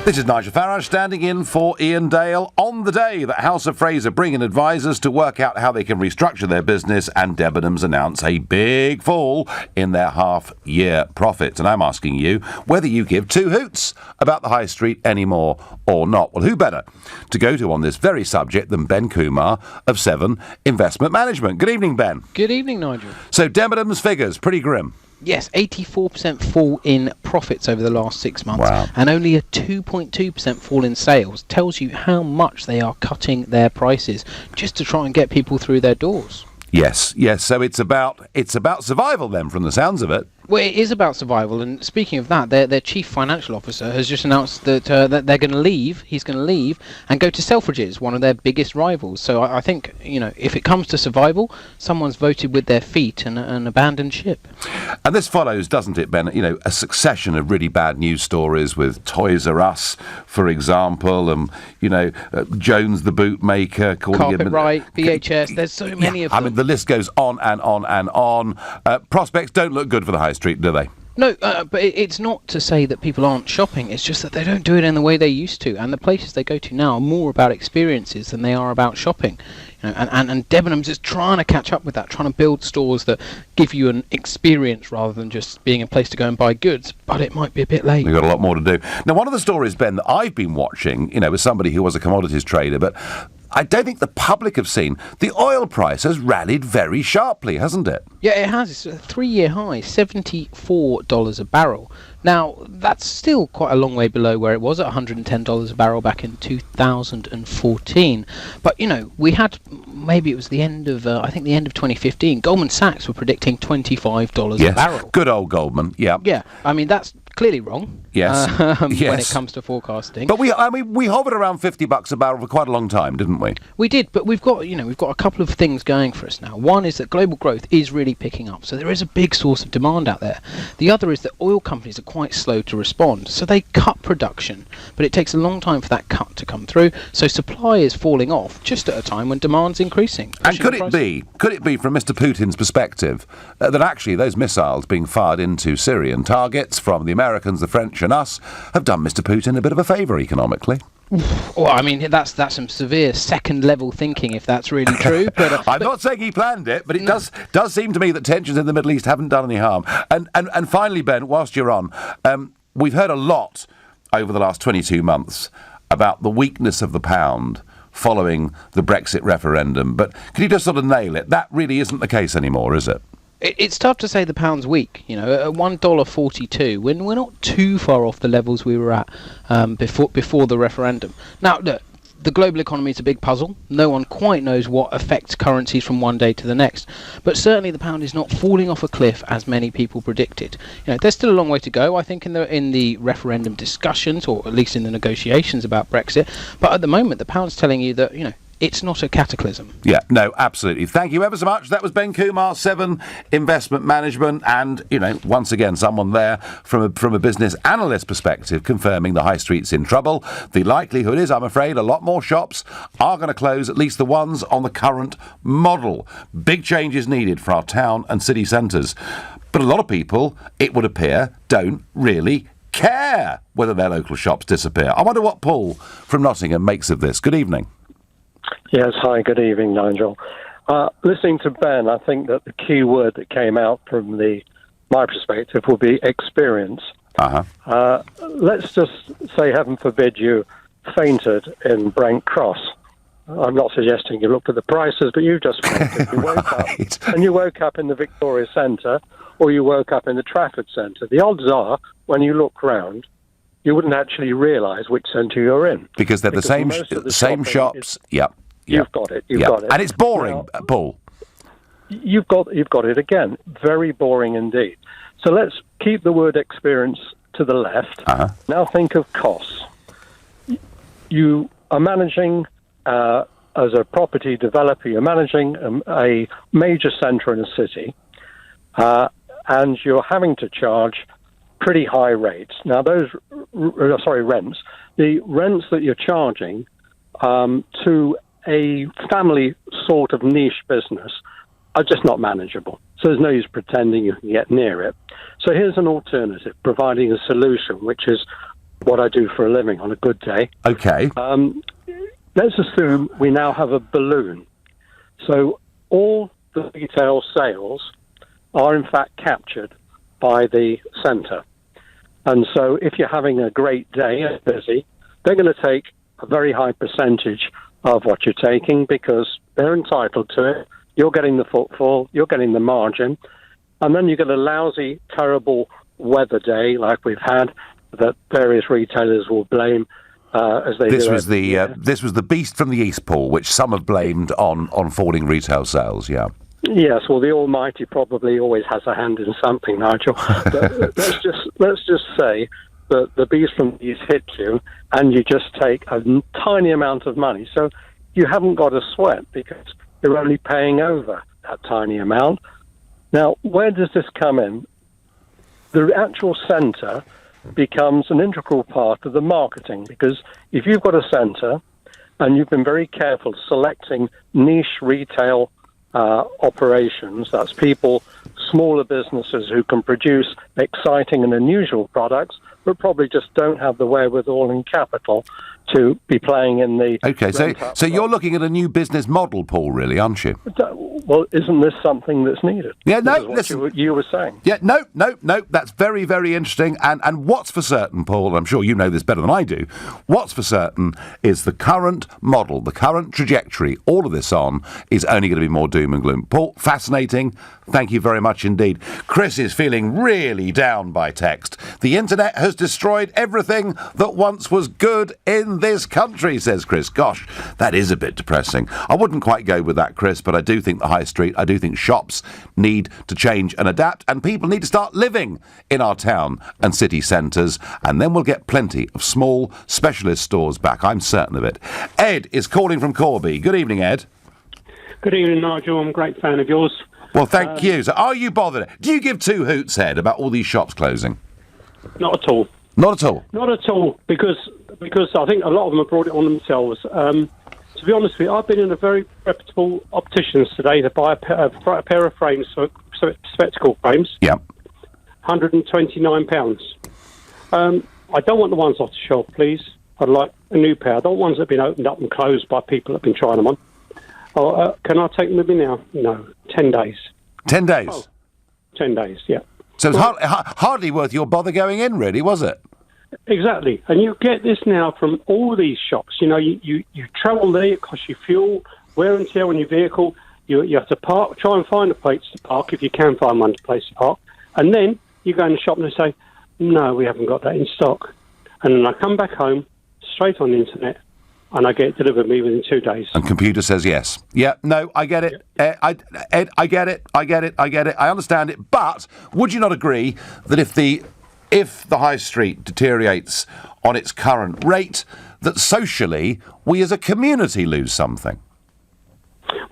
This is Nigel Farage standing in for Ian Dale on the day that House of Fraser bring in advisors to work out how they can restructure their business, and Debenhams announce a big fall in their half-year profits. And I'm asking you whether you give two hoots about the high street anymore or not. Well, who better to go to on this very subject than Ben Kumar of 7 Investment Management. Good evening, Ben. Good evening, Nigel. So Debenhams figures, pretty grim. Yes, 84% fall in profits over the last 6 months. Wow. And only a 2.2% fall in sales. Tells you how much they are cutting their prices just to try and get people through their doors. Yes. So it's about survival then, from the sounds of it. Well, it is about survival, and speaking of that, their chief financial officer has just announced that that they're going to leave. He's going to leave and go to Selfridges, one of their biggest rivals. So I think, if it comes to survival, someone's voted with their feet and abandoned ship. And this follows, doesn't it, Ben? A succession of really bad news stories with Toys R Us, for example, and Jones the bootmaker, calling Carpet VHS. There's so many of them. I mean, the list goes on and on and on. Prospects don't look good for the high street, do they? No, but it's not to say that people aren't shopping. It's just that they don't do it in the way they used to. And the places they go to now are more about experiences than they are about shopping. And Debenhams is trying to catch up with that, trying to build stores that give you an experience rather than just being a place to go and buy goods. But it might be a bit late. We've got a lot more to do. Now, one of the stories, Ben, that I've been watching, as somebody who was a commodities trader, but I don't think the public have seen, the oil price has rallied very sharply, hasn't it? Yeah, it has. It's a 3-year high, $74 a barrel. Now, that's still quite a long way below where it was at $110 a barrel back in 2014. But, we had, maybe it was the end of 2015, Goldman Sachs were predicting $25 a barrel. Good old Goldman, yeah. Yeah, I mean, that's clearly wrong. Yes. When it comes to forecasting. But we hovered around $50 a barrel for quite a long time, didn't we? We did, but we've got a couple of things going for us now. One is that global growth is really picking up, so there is a big source of demand out there. The other is that oil companies are quite slow to respond, so they cut production, but it takes a long time for that cut to come through, so supply is falling off just at a time when demand's increasing. And could it be from Mr. Putin's perspective that actually those missiles being fired into Syrian targets from the Americans, the French and us have done Mr. Putin a bit of a favour economically? Well, I mean, that's some severe second-level thinking, if that's really true. But I'm not saying he planned it, but it does seem to me that tensions in the Middle East haven't done any harm. And finally, Ben, whilst you're on, we've heard a lot over the last 22 months about the weakness of the pound following the Brexit referendum. But can you just sort of nail it? That really isn't the case anymore, is it? It's tough to say the pound's weak. At $1.42, we're not too far off the levels we were at before the referendum. Now, look, the global economy is a big puzzle. No one quite knows what affects currencies from one day to the next. But certainly the pound is not falling off a cliff as many people predicted. There's still a long way to go, I think, in the referendum discussions, or at least in the negotiations about Brexit. But at the moment, the pound's telling you that, it's not a cataclysm. Yeah, no, absolutely. Thank you ever so much. That was Ben Kumar, 7 Investment Management, and, once again, someone there from a business analyst perspective confirming the high street's in trouble. The likelihood is, I'm afraid, a lot more shops are going to close, at least the ones on the current model. Big changes needed for our town and city centres. But a lot of people, it would appear, don't really care whether their local shops disappear. I wonder what Paul from Nottingham makes of this. Good evening. Yes, hi, good evening, Nigel. Listening to Ben, I think that the key word that came out from my perspective would be experience. Let's just say, heaven forbid, you fainted in Brent Cross. I'm not suggesting you looked at the prices, but you just fainted. You woke up, and you woke up in the Victoria Centre, or you woke up in the Trafford Centre. The odds are, when you look round, you wouldn't actually realise which centre you're in. Because they're the same shops. Yep. You've got it. You've got it. And it's boring, now, Paul. You've got it again. Very boring indeed. So let's keep the word experience to the left. Now think of costs. You are managing, as a property developer, you're managing a major centre in a city, and you're having to charge pretty high rates. Now, those rents, the rents that you're charging to a family sort of niche business are just not manageable. So there's no use pretending you can get near it. So here's an alternative, providing a solution, which is what I do for a living on a good day. Okay. Let's assume we now have a balloon. So all the retail sales are in fact captured by the centre. And so if you're having a great day and busy, they're going to take a very high percentage of what you're taking because they're entitled to it. You're getting the footfall, you're getting the margin, and then you get a lousy, terrible weather day like we've had that various retailers will blame as they this do. This was the beast from the East, Paul, which some have blamed on falling retail sales. Yeah. Yes, well, the Almighty probably always has a hand in something, Nigel. But let's just say that the beast from the East hits you, and you just take a tiny amount of money. So you haven't got a sweat because you're only paying over that tiny amount. Now, where does this come in? The actual centre becomes an integral part of the marketing, because if you've got a centre and you've been very careful selecting niche retail operations, that's people, smaller businesses who can produce exciting and unusual products, but probably just don't have the wherewithal and capital to be playing in the... Okay, so you're looking at a new business model, Paul, really, aren't you? Well, isn't this something that's needed? Yeah, no, listen. You were saying. Yeah, no, that's very, very interesting. And what's for certain, Paul, and I'm sure you know this better than I do, what's for certain is the current model, the current trajectory, all of this on, is only going to be more doom and gloom. Paul, fascinating. Thank you very much indeed. Chris is feeling really down by text. The internet has destroyed everything that once was good in this country, says Chris. Gosh, that is a bit depressing. I wouldn't quite go with that, Chris, but I do think the high street, I do think shops need to change and adapt, and people need to start living in our town and city centres, and then we'll get plenty of small specialist stores back. I'm certain of it. Ed is calling from Corby. Good evening, Ed. Good evening, Nigel. I'm a great fan of yours. Well, thank you. So are you bothered? Do you give two hoots, Ed, about all these shops closing? Not at all. Not at all? Not at all, because I think a lot of them have brought it on themselves. To be honest with you, I've been in a very reputable optician's today to buy a pair of frames, spectacle frames. Yeah. £129. I don't want the ones off the shelf, please. I'd like a new pair. I don't want ones that have been opened up and closed by people that have been trying them on. Can I take them with me now? No. 10 days. 10 days? Oh, 10 days, yeah. So it's hardly worth your bother going in, really, was it? Exactly. And you get this now from all these shops. You know, you travel there, it costs you fuel, wear and tear on your vehicle. You have to park, try and find a place to park if you can find one place to park. And then you go in the shop and they say, no, we haven't got that in stock. And then I come back home, straight on the internet, and I get it delivered me within 2 days. And computer says yes. Yeah, no, I get it. Ed, I get it. I understand it. But would you not agree that if the high street deteriorates on its current rate, that socially we as a community lose something?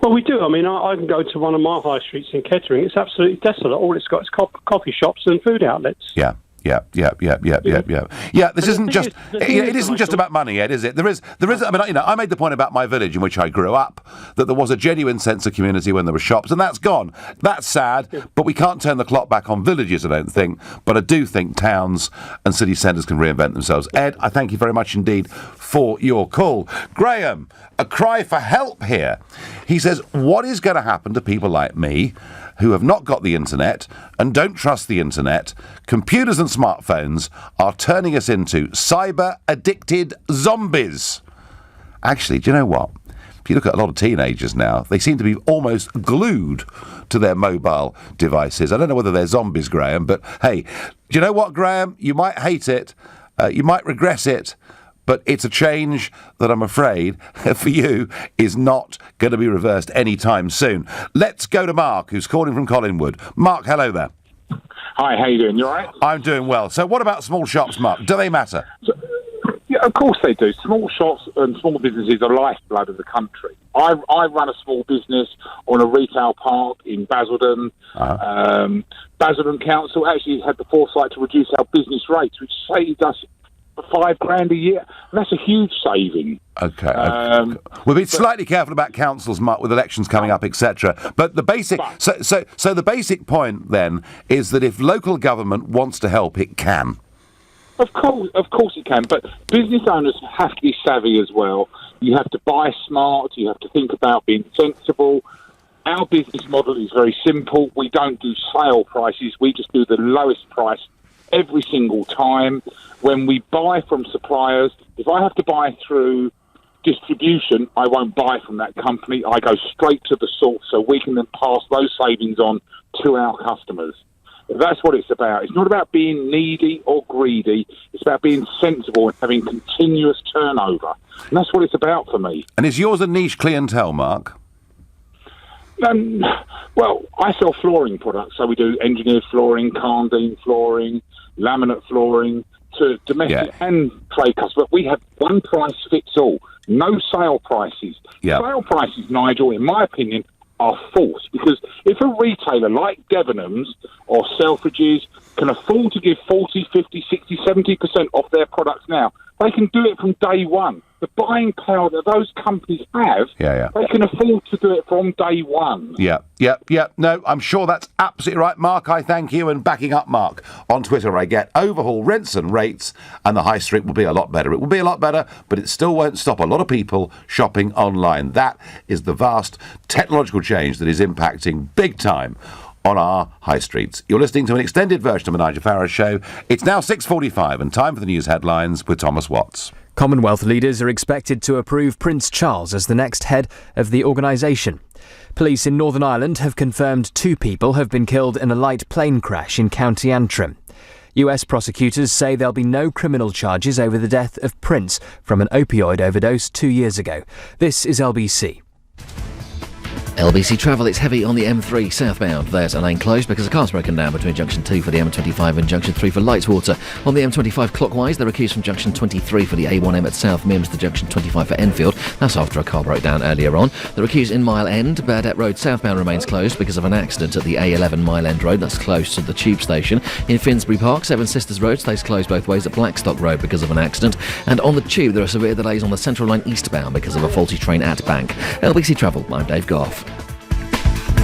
Well, we do. I mean, I can go to one of my high streets in Kettering. It's absolutely desolate. All it's got is coffee shops and food outlets. Yeah. Yeah. This isn't just. It isn't just about money, Ed, is it? There is. I mean, I made the point about my village in which I grew up that there was a genuine sense of community when there were shops, and that's gone. That's sad, but we can't turn the clock back on villages, I don't think. But I do think towns and city centres can reinvent themselves. Ed, I thank you very much indeed for your call. Graham, a cry for help here. He says, "What is going to happen to people like me who have not got the internet and don't trust the internet? Computers and smartphones are turning us into cyber-addicted zombies." Actually, do you know what? If you look at a lot of teenagers now, they seem to be almost glued to their mobile devices. I don't know whether they're zombies, Graham, but hey, do you know what, Graham? You might hate it, you might regret it, but it's a change that I'm afraid for you is not going to be reversed anytime soon. Let's go to Mark, who's calling from Collingwood. Mark, hello there. Hi, how you doing? You all right? I'm doing well. So what about small shops, Mark? Do they matter? Yeah, of course they do. Small shops and small businesses are the lifeblood of the country. I run a small business on a retail park in Basildon. Basildon Council actually had the foresight to reduce our business rates, which saved us £5,000 a year. And that's a huge saving. Okay. We'll be slightly careful about councils, Mark, with elections coming up, etc. But the basic, so the basic point then is that if local government wants to help, it can. Of course it can. But business owners have to be savvy as well. You have to buy smart. You have to think about being sensible. Our business model is very simple. We don't do sale prices. We just do the lowest price every single time. When we buy from suppliers, if I have to buy through distribution, I won't buy from that company. I go straight to the source so we can then pass those savings on to our customers. That's what it's about. It's not about being needy or greedy. It's about being sensible and having continuous turnover. And that's what it's about for me. And is yours a niche clientele, Mark? Well, I sell flooring products. So we do engineered flooring, Carndean flooring, laminate flooring, to domestic and trade customers. But we have one price fits all. No sale prices. Sale prices, Nigel, in my opinion, are false, because if a retailer like Debenhams or Selfridges can afford to give 40, 50, 60, 70% off their products now, they can do it from day one. The buying power that those companies have, they can afford to do it from day one. Yeah. No, I'm sure that's absolutely right, Mark. I thank you. And backing up Mark on Twitter, I get overhaul rents and rates, and the high street will be a lot better. It will be a lot better, but it still won't stop a lot of people shopping online. That is the vast technological change that is impacting big time on our high streets. You're listening to an extended version of the Nigel Farage Show. It's now 6:45 and time for the news headlines with Thomas Watts. Commonwealth leaders are expected to approve Prince Charles as the next head of the organisation. Police in Northern Ireland have confirmed 2 people have been killed in a light plane crash in County Antrim. US prosecutors say there'll be no criminal charges over the death of Prince from an opioid overdose 2 years ago. This is LBC. LBC travel, it's heavy on the M3 southbound. There's a lane closed because a car's broken down between Junction 2 for the M25 and Junction 3 for Lightwater. On the M25 clockwise, there are queues from Junction 23 for the A1M at South Mims to Junction 25 for Enfield. That's after a car broke down earlier on. There are queues in Mile End. Burdett Road southbound remains closed because of an accident at the A11 Mile End Road. That's close to the tube station. In Finsbury Park, Seven Sisters Road stays closed both ways at Blackstock Road because of an accident. And on the tube, there are severe delays on the Central Line eastbound because of a faulty train at Bank. LBC Travel, I'm Dave Goff.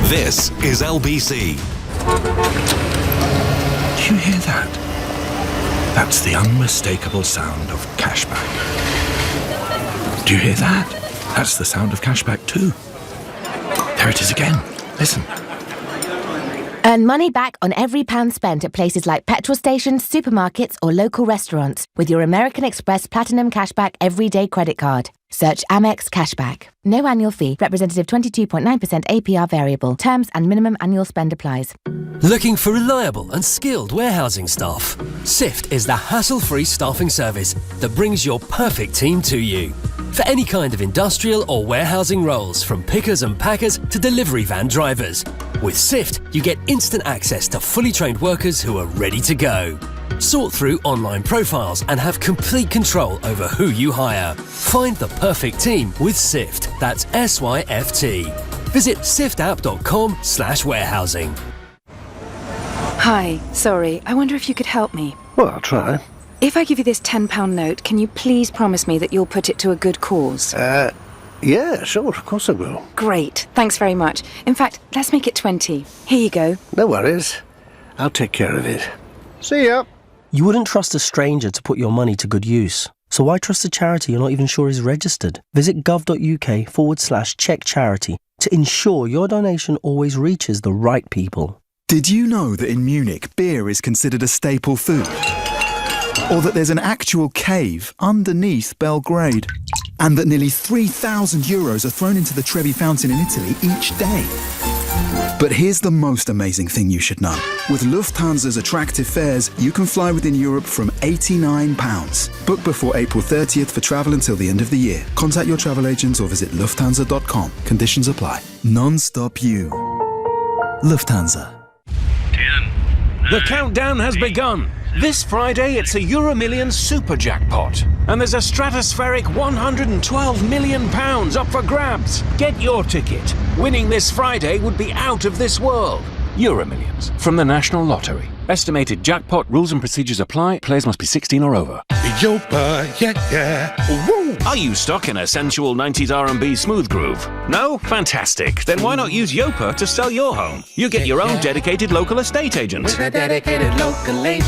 This is LBC. Do you hear that? That's the unmistakable sound of cashback. Do you hear that? That's the sound of cashback too. There it is again. Listen. Earn money back on every pound spent at places like petrol stations, supermarkets or local restaurants with your American Express Platinum Cashback Everyday Credit Card. Search Amex Cashback. No annual fee. Representative 22.9% APR variable. Terms and minimum annual spend applies. Looking for reliable and skilled warehousing staff? SIFT is the hassle-free staffing service that brings your perfect team to you. For any kind of industrial or warehousing roles, from pickers and packers to delivery van drivers. With SIFT, you get instant access to fully trained workers who are ready to go. Sort through online profiles and have complete control over who you hire. Find the perfect team with SIFT. That's SYFT. Visit siftapp.com/warehousing. Hi, sorry, I wonder if you could help me. Well, I'll try. If I give you this £10 note, can you please promise me that you'll put it to a good cause? Yeah, sure, of course I will. Great, thanks very much. In fact, let's make it 20. Here you go. No worries. I'll take care of it. See ya. You wouldn't trust a stranger to put your money to good use. So why trust a charity you're not even sure is registered? Visit gov.uk/check charity to ensure your donation always reaches the right people. Did you know that in Munich, beer is considered a staple food? Or that there's an actual cave underneath Belgrade? And that nearly €3,000 are thrown into the Trevi Fountain in Italy each day? But here's the most amazing thing you should know. With Lufthansa's attractive fares, you can fly within Europe from £89. Book before April 30th for travel until the end of the year. Contact your travel agents or visit lufthansa.com. Conditions apply. Non-stop you. Lufthansa. The countdown has begun. This Friday, it's a Euro Millions super jackpot. And there's a stratospheric £112 million up for grabs. Get your ticket. Winning this Friday would be out of this world. Euromillions from the National Lottery. Estimated jackpot, rules and procedures apply. Players must be 16 or over. Yopa, yeah. Woo! Are you stuck in a sensual 90s R&B smooth groove? No? Fantastic. Then why not use Yopa to sell your home? You get your own dedicated local estate agent. With a dedicated local agent.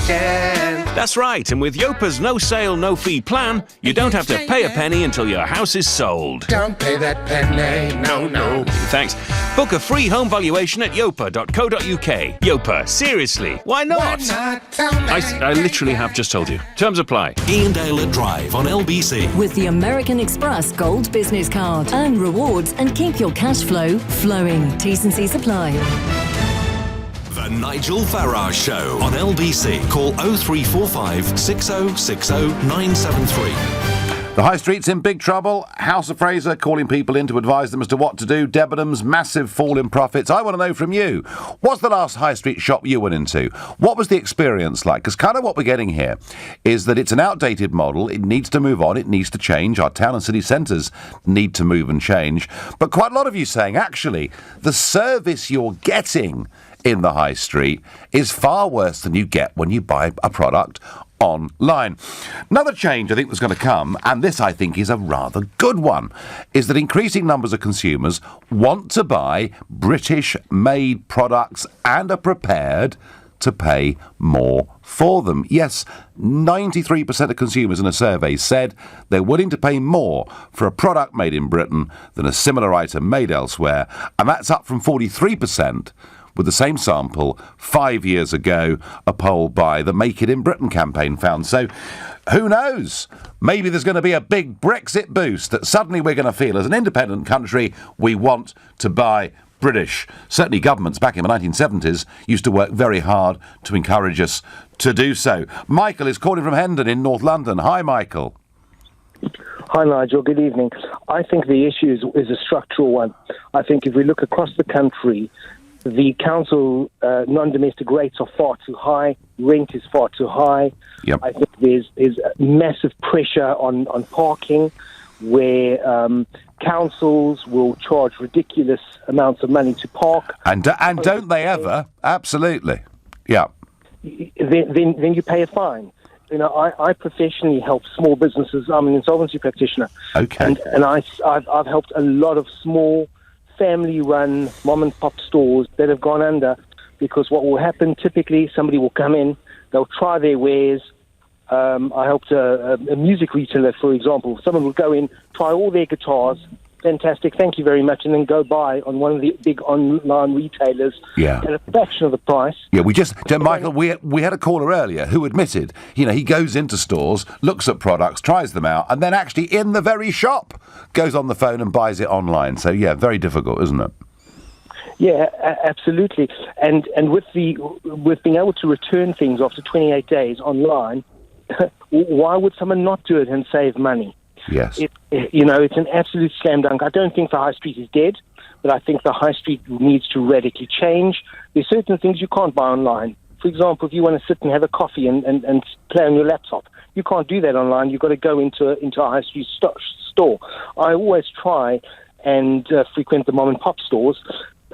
That's right, and with Yopa's no sale, no fee plan, you don't have to pay a penny until your house is sold. Don't pay that penny, no. Thanks. Book a free home valuation at yopa.co.uk. Yopa, seriously, why not? I literally have just told you. Terms apply. Ian Dale at Drive on LBC. With the American Express Gold Business Card. Earn rewards and keep your cash flow flowing. T's and C's apply. The Nigel Farage Show on LBC. Call 0345 6060 973. The high street's in big trouble. House of Fraser calling people in to advise them as to what to do. Debenhams, massive fall in profits. I want to know from you, what's the last high street shop you went into? What was the experience like? Because kind of what we're getting here is that it's an outdated model. It needs to move on. It needs to change. Our town and city centres need to move and change. But quite a lot of you saying, actually, the service you're getting in the high street is far worse than you get when you buy a product online. Another change I think that's going to come, and this I think is a rather good one, is that increasing numbers of consumers want to buy British-made products and are prepared to pay more for them. Yes, 93% of consumers in a survey said they're willing to pay more for a product made in Britain than a similar item made elsewhere, and that's up from 43% with the same sample 5 years ago, a poll by the Make It in Britain campaign found. So, who knows? Maybe there's going to be a big Brexit boost that suddenly we're going to feel as an independent country we want to buy British. Certainly governments back in the 1970s used to work very hard to encourage us to do so. Michael is calling from Hendon in North London. Hi, Michael. Hi, Nigel. Good evening. I think the issue is a structural one. I think if we look across the country, the council non-domestic rates are far too high. Rent is far too high. Yep. I think there's massive pressure on parking, where councils will charge ridiculous amounts of money to park. And don't they ever? Absolutely. Yeah. Then you pay a fine. You know, I professionally help small businesses. I'm an insolvency practitioner. Okay. And I've helped a lot of small family-run mom-and-pop stores that have gone under, because what will happen typically, somebody will come in, they'll try their wares. I helped a music retailer, for example. Someone will go in, try all their guitars, fantastic, thank you very much, and then go buy on one of the big online retailers at a fraction of the price. Yeah, Michael, we had a caller earlier who admitted, he goes into stores, looks at products, tries them out, and then actually in the very shop goes on the phone and buys it online. So, yeah, very difficult, isn't it? Yeah, absolutely. And with being able to return things after 28 days online, why would someone not do it and save money? Yes. It's an absolute slam dunk. I don't think the high street is dead, but I think the high street needs to radically change. There's certain things you can't buy online. For example, if you want to sit and have a coffee and play on your laptop, you can't do that online. You've got to go into a high street store. I always try and frequent the mom and pop stores,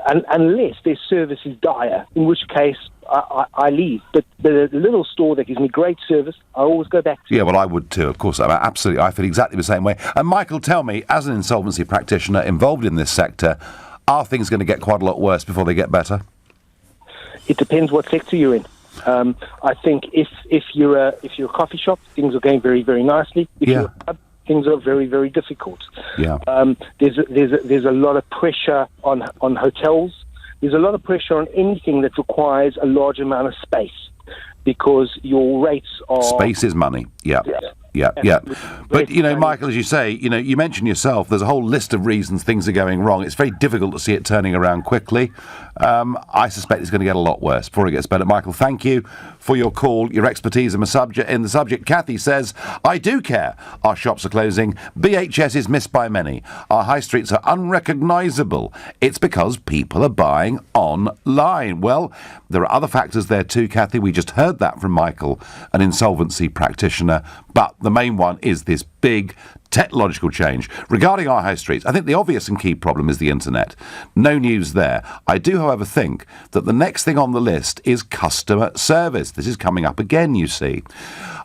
unless their service is dire, in which case I leave. But the little store that gives me great service, I always go back to. Yeah, well, I would too, of course. Absolutely, I feel exactly the same way. And Michael, tell me, as an insolvency practitioner involved in this sector, are things going to get quite a lot worse before they get better? It depends what sector you're in. I think if you're a coffee shop, things are going very, very nicely. If you're a pub, things are very, very difficult. Yeah. There's a lot of pressure on hotels. There's a lot of pressure on anything that requires a large amount of space, because your rates are... Space is money, yeah. But, Michael, as you say, you mentioned yourself, there's a whole list of reasons things are going wrong. It's very difficult to see it turning around quickly. I suspect it's going to get a lot worse before it gets better. Michael, thank you for your call, your expertise in the subject. Kathy says, I do care. Our shops are closing. BHS is missed by many. Our high streets are unrecognisable. It's because people are buying online. Well, there are other factors there too, Kathy. We just heard that from Michael, an insolvency practitioner. But the main one is this big technological change. Regarding our high streets, I think the obvious and key problem is the internet. No news there. I do, however, think that the next thing on the list is customer service. This is coming up again, you see.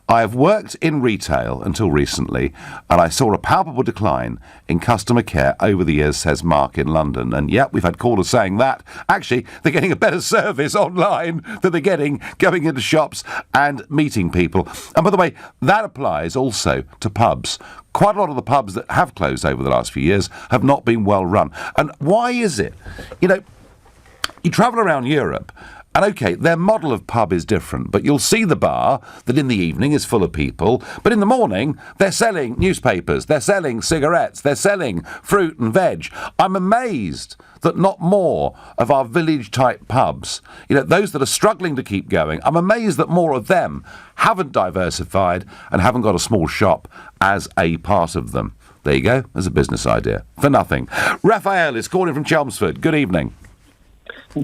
I have worked in retail until recently, and I saw a palpable decline in customer care over the years, says Mark in London. And yep, we've had callers saying that. Actually, they're getting a better service online than they're getting going into shops and meeting people. And by the way, that applies also to pubs. Quite a lot of the pubs that have closed over the last few years have not been well run. And why is it? You know, you travel around Europe, and OK, their model of pub is different, but you'll see the bar that in the evening is full of people, but in the morning they're selling newspapers, they're selling cigarettes, they're selling fruit and veg. I'm amazed that not more of our village-type pubs, you know, those that are struggling to keep going, I'm amazed that more of them haven't diversified and haven't got a small shop as a part of them. There you go, there's a business idea. For nothing. Raphael is calling from Chelmsford. Good evening.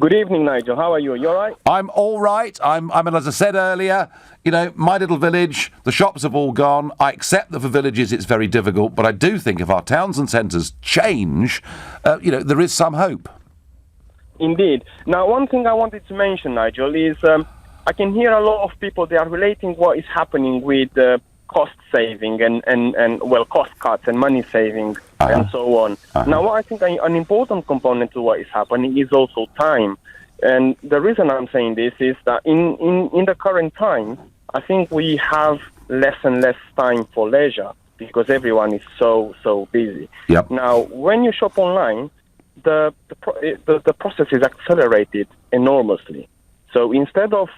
Good evening, Nigel. How are you? You all right? I'm all right. I'm as I said earlier, you know, my little village, the shops have all gone. I accept that for villages it's very difficult, but I do think if our towns and centres change, you know, there is some hope. Indeed. Now, one thing I wanted to mention, Nigel, is I can hear a lot of people, they are relating what is happening with cost saving and cost cuts and money saving and so on. Now, what I think an important component to what is happening is also time. And the reason I'm saying this is that in the current time, I think we have less and less time for leisure because everyone is so busy. Yep. Now, when you shop online, the process is accelerated enormously. So instead of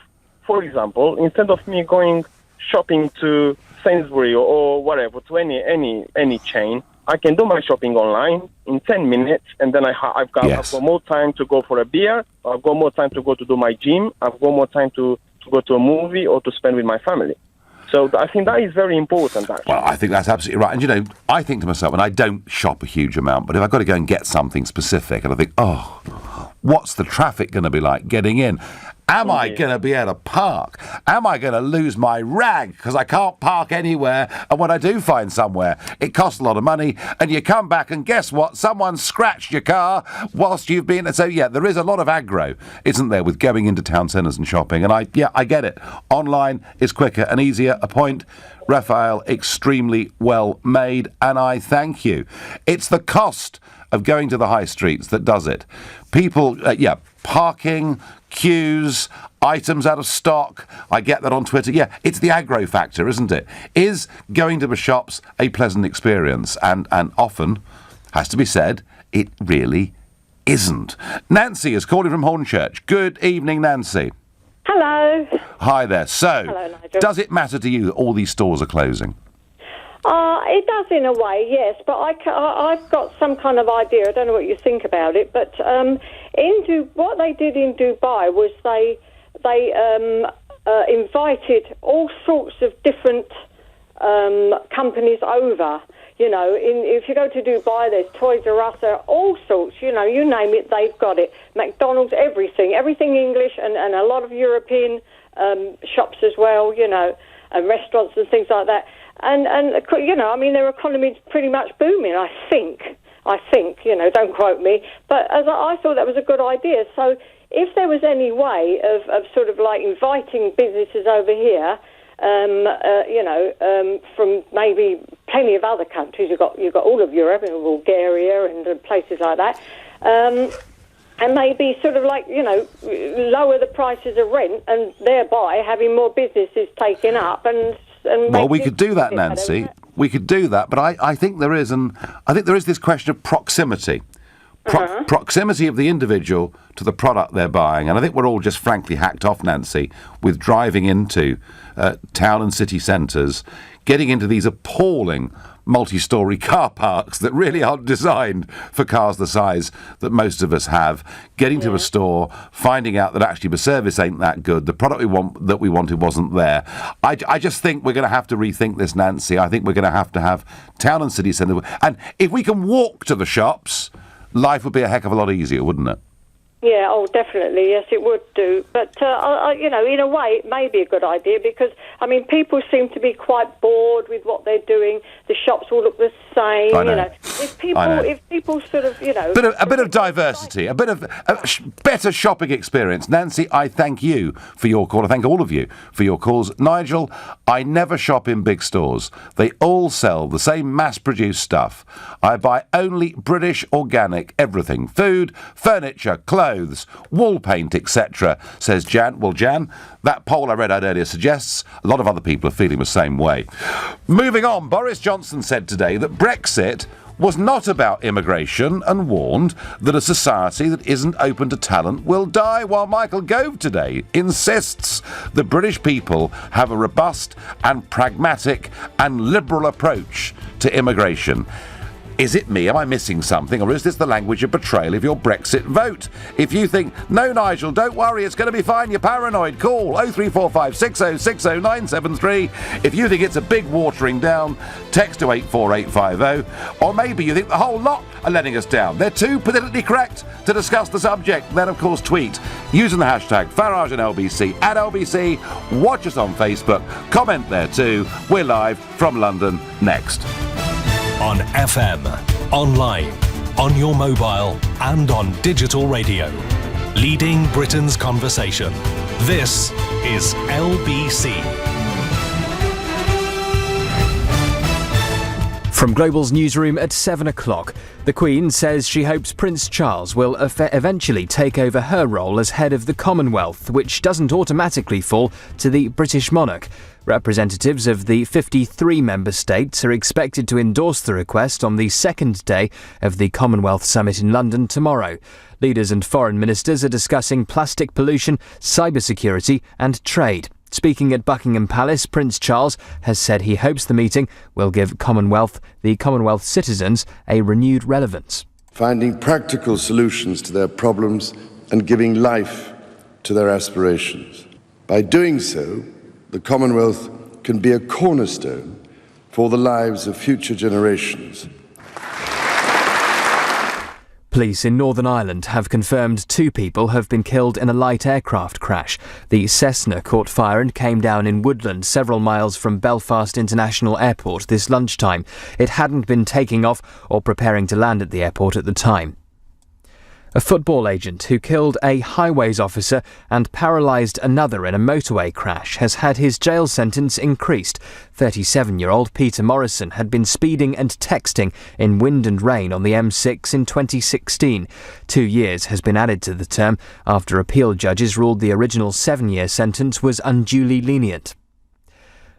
me going shopping to Sainsbury or whatever, to any chain, I can do my shopping online in 10 minutes, and then I've got more time to go for a beer, I've got more time to go to do my gym, I've got more time to go to a movie or to spend with my family. So I think that is very important, actually. Well, I think that's absolutely right. And, you know, I think to myself, and I don't shop a huge amount, but if I've got to go and get something specific, and I think, oh, what's the traffic going to be like getting in? Am I going to be able to park? Am I going to lose my rag because I can't park anywhere? And when I do find somewhere, it costs a lot of money. And you come back and guess what? Someone scratched your car whilst you've been... So, yeah, there is a lot of aggro, isn't there, with going into town centres and shopping. And I get it. Online is quicker and easier. A point, Raphael, extremely well made. And I thank you. It's the cost of going to the high streets that does it. People, parking, queues, items out of stock. I get that on Twitter. Yeah, it's the aggro factor, isn't it? Is going to the shops a pleasant experience? And often, has to be said, it really isn't. Nancy is calling from Hornchurch. Good evening, Nancy. Hello. Hi there. So, hello, Nigel. Does it matter to you that all these stores are closing? It does in a way, yes, but I've got some kind of idea. I don't know what you think about it, but what they did in Dubai was they invited all sorts of different companies over. You know, if you go to Dubai, there's Toys R Us, there are all sorts. You know, you name it, they've got it. McDonald's, everything English, and a lot of European shops as well. You know, and restaurants and things like that. And you know, I mean, their economy's pretty much booming, I think, you know, don't quote me. But I thought that was a good idea. So if there was any way of sort of like inviting businesses over here, you know, from maybe plenty of other countries, you've got all of Europe, and Bulgaria and places like that, and maybe sort of like, you know, lower the prices of rent and thereby having more businesses taken up and well, we could do that, Nancy. We could do that, but I think there is, this question of proximity. Proximity of the individual to the product they're buying. And I think we're all just frankly hacked off, Nancy, with driving into town and city centres, getting into these appalling multi-storey car parks that really aren't designed for cars the size that most of us have, getting to a store, finding out that actually the service ain't that good, the product we wanted wasn't there. I just think we're going to have to rethink this, Nancy. I think we're going to have town and city centre. And if we can walk to the shops, life would be a heck of a lot easier, wouldn't it? Yeah, oh, definitely, yes, it would do. But, in a way, it may be a good idea because, people seem to be quite bored with what they're doing. The shops all look the same, I know. If people sort of, A bit of diversity, a bit of better shopping experience. Nancy, I thank you for your call. I thank all of you for your calls. Nigel, I never shop in big stores. They all sell the same mass-produced stuff. I buy only British organic everything. Food, furniture, clothes, wall paint, etc., says Jan. Well, Jan, that poll I read out earlier suggests a lot of other people are feeling the same way. Moving on, Boris Johnson said today that Brexit was not about immigration and warned that a society that isn't open to talent will die, while Michael Gove today insists the British people have a robust and pragmatic and liberal approach to immigration. Is it me? Am I missing something? Or is this the language of betrayal of your Brexit vote? If you think, no, Nigel, don't worry, it's going to be fine, you're paranoid, call 0345 6060 973. If you think it's a big watering down, text to 84850. Or maybe you think the whole lot are letting us down. They're too politically correct to discuss the subject. Then, of course, tweet using the hashtag Farage and LBC at LBC. Watch us on Facebook. Comment there too. We're live from London next. On FM, online, on your mobile and on digital radio. Leading Britain's conversation. This is LBC. From Global's newsroom at 7 o'clock, the Queen says she hopes Prince Charles will eventually take over her role as head of the Commonwealth, which doesn't automatically fall to the British monarch. Representatives of the 53 member states are expected to endorse the request on the second day of the Commonwealth Summit in London tomorrow. Leaders and foreign ministers are discussing plastic pollution, cybersecurity and trade. Speaking at Buckingham Palace, Prince Charles has said he hopes the meeting will give the Commonwealth citizens a renewed relevance. Finding practical solutions to their problems and giving life to their aspirations. By doing so, the Commonwealth can be a cornerstone for the lives of future generations. Police in Northern Ireland have confirmed 2 people have been killed in a light aircraft crash. The Cessna caught fire and came down in woodland several miles from Belfast International Airport this lunchtime. It hadn't been taking off or preparing to land at the airport at the time. A football agent who killed a highways officer and paralysed another in a motorway crash has had his jail sentence increased. 37-year-old Peter Morrison had been speeding and texting in wind and rain on the M6 in 2016. 2 years has been added to the term after appeal judges ruled the original 7-year sentence was unduly lenient.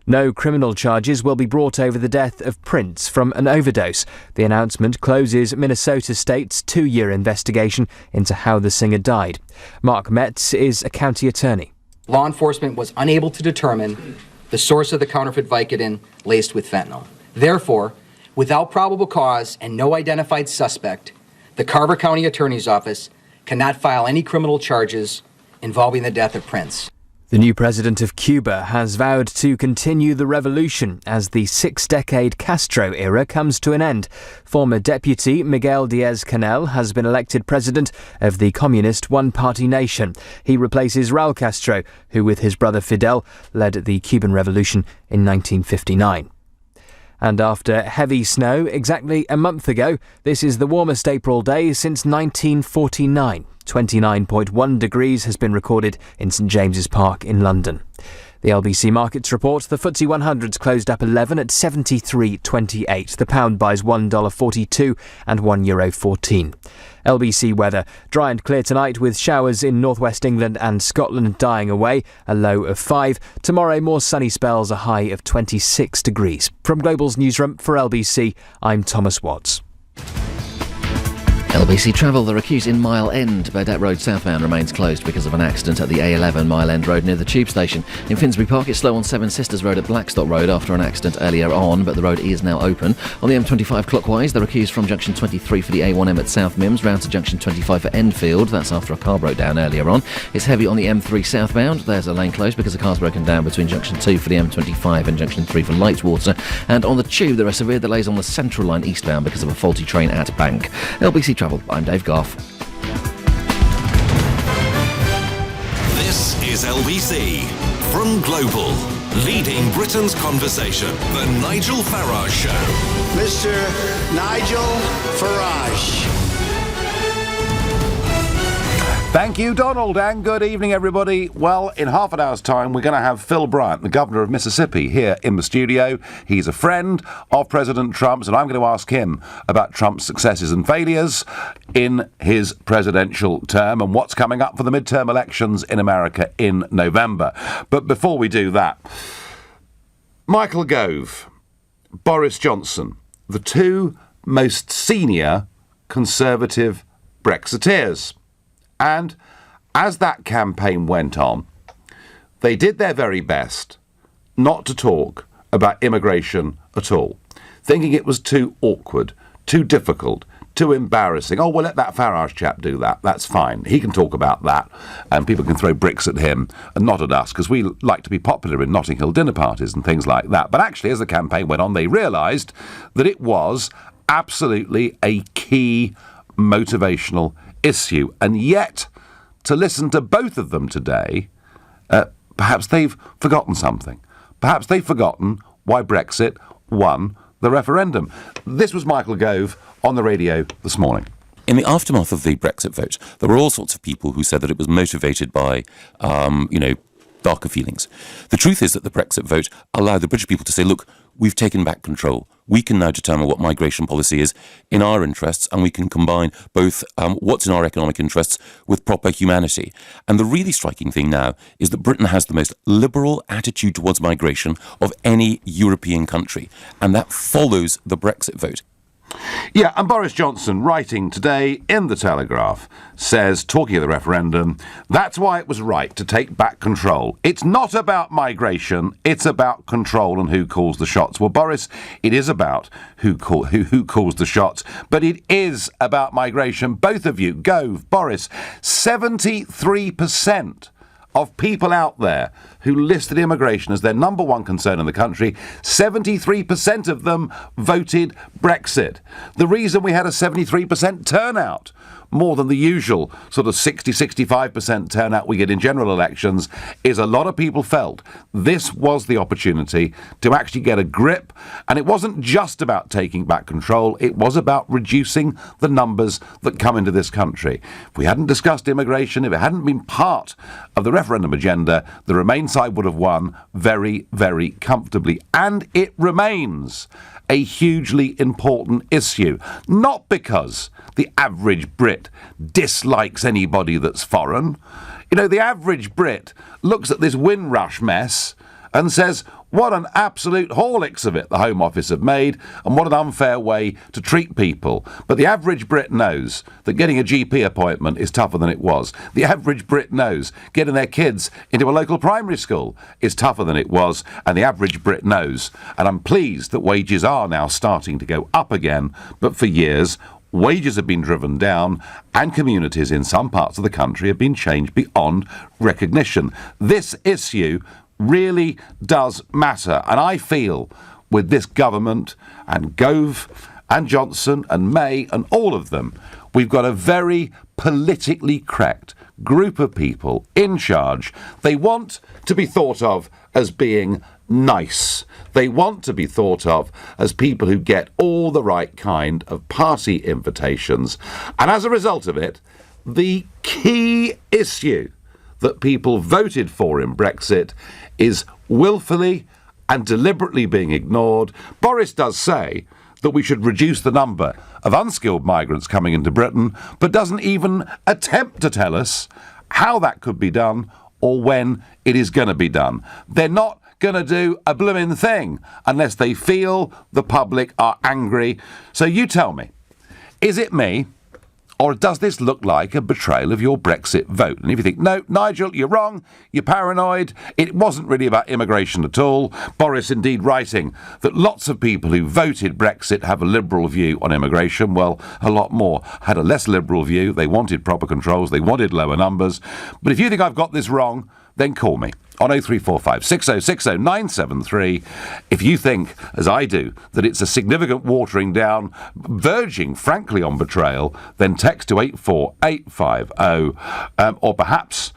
No criminal charges will be brought over the death of Prince from an overdose. The announcement closes Minnesota State's 2-year investigation into how the singer died. Mark Metz is a county attorney. Law enforcement was unable to determine the source of the counterfeit Vicodin laced with fentanyl. Therefore, without probable cause and no identified suspect, the Carver County Attorney's Office cannot file any criminal charges involving the death of Prince. The new president of Cuba has vowed to continue the revolution as the 6-decade Castro era comes to an end. Former deputy Miguel Díaz-Canel has been elected president of the communist one-party nation. He replaces Raúl Castro, who with his brother Fidel led the Cuban Revolution in 1959. And after heavy snow exactly a month ago, this is the warmest April day since 1949. 29.1 degrees has been recorded in St James's Park in London. The LBC Markets report, the FTSE 100's closed up 11 at 73.28. The pound buys $1.42 and €1.14. LBC weather, dry and clear tonight with showers in northwest England and Scotland dying away, a low of 5. Tomorrow more sunny spells, a high of 26 degrees. From Global's newsroom for LBC, I'm Thomas Watts. LBC Travel, the recuse in Mile End. Burdett Road southbound remains closed because of an accident at the A11 Mile End Road near the tube station. In Finsbury Park, it's slow on Seven Sisters Road at Blackstock Road after an accident earlier on, but the road is now open. On the M25 clockwise, the recuse from junction 23 for the A1M at South Mims round to junction 25 for Enfield. That's after a car broke down earlier on. It's heavy on the M3 southbound. There's a lane closed because a car's broken down between junction 2 for the M25 and junction 3 for Lightwater. And on the tube, there are severe delays on the Central Line eastbound because of a faulty train at Bank. LBC Travel, I'm Dave Goff. LBC. From Global, leading Britain's conversation, The Nigel Farage Show. Mr. Nigel Farage. Thank you, Donald, and good evening, everybody. Well, in half an hour's time, we're going to have Phil Bryant, the governor of Mississippi, here in the studio. He's a friend of President Trump's, and I'm going to ask him about Trump's successes and failures in his presidential term and what's coming up for the midterm elections in America in November. But before we do that, Michael Gove, Boris Johnson, the two most senior Conservative Brexiteers. And as that campaign went on, they did their very best not to talk about immigration at all, thinking it was too awkward, too difficult, too embarrassing. Oh, we'll let that Farage chap do that. That's fine. He can talk about that, and people can throw bricks at him and not at us, because we like to be popular in Notting Hill dinner parties and things like that. But actually, as the campaign went on, they realised that it was absolutely a key motivational issue. And yet, to listen to both of them today, perhaps they've forgotten something. Perhaps they've forgotten why Brexit won the referendum. This was Michael Gove on the radio this morning. In the aftermath of the Brexit vote, there were all sorts of people who said that it was motivated by, darker feelings. The truth is that the Brexit vote allowed the British people to say, look, we've taken back control. We can now determine what migration policy is in our interests, and we can combine both what's in our economic interests with proper humanity. And the really striking thing now is that Britain has the most liberal attitude towards migration of any European country, and that follows the Brexit vote. Yeah, and Boris Johnson, writing today in The Telegraph, says, talking of the referendum, that's why it was right to take back control. It's not about migration, it's about control and who calls the shots. Well, Boris, it is about who calls the shots, but it is about migration. Both of you, Gove, Boris, 73% of people out there who listed immigration as their number one concern in the country, 73% of them voted Brexit. The reason we had a 73% turnout, more than the usual sort of 60-65% turnout we get in general elections, is a lot of people felt this was the opportunity to actually get a grip. And it wasn't just about taking back control, it was about reducing the numbers that come into this country. If we hadn't discussed immigration, if it hadn't been part of the referendum agenda, the Remain side would have won very, very comfortably. And it remains a hugely important issue, not because the average Brit dislikes anybody that's foreign. You know, the average Brit looks at this Windrush mess and says, what an absolute horlicks of it the Home Office have made, and what an unfair way to treat people. But the average Brit knows that getting a GP appointment is tougher than it was. The average Brit knows getting their kids into a local primary school is tougher than it was. And the average Brit knows, and I'm pleased that wages are now starting to go up again, but for years, wages have been driven down, and communities in some parts of the country have been changed beyond recognition. This issue really does matter, and I feel with this government and Gove and Johnson and May and all of them, we've got a very politically correct group of people in charge. They want to be thought of as being nice. They want to be thought of as people who get all the right kind of party invitations. And as a result of it, the key issue that people voted for in Brexit is willfully and deliberately being ignored. Boris does say that we should reduce the number of unskilled migrants coming into Britain, but doesn't even attempt to tell us how that could be done or when it is going to be done. They're not going to do a blooming thing unless they feel the public are angry. So you tell me, is it me, or does this look like a betrayal of your Brexit vote? And if you think, no, Nigel, you're wrong, you're paranoid, it wasn't really about immigration at all. Boris indeed writing that lots of people who voted Brexit have a liberal view on immigration. Well, a lot more had a less liberal view. They wanted proper controls, they wanted lower numbers. But if you think I've got this wrong, then call me on 0345 6060 973. If you think, as I do, that it's a significant watering down, verging, frankly, on betrayal, then text to 84850. Or perhaps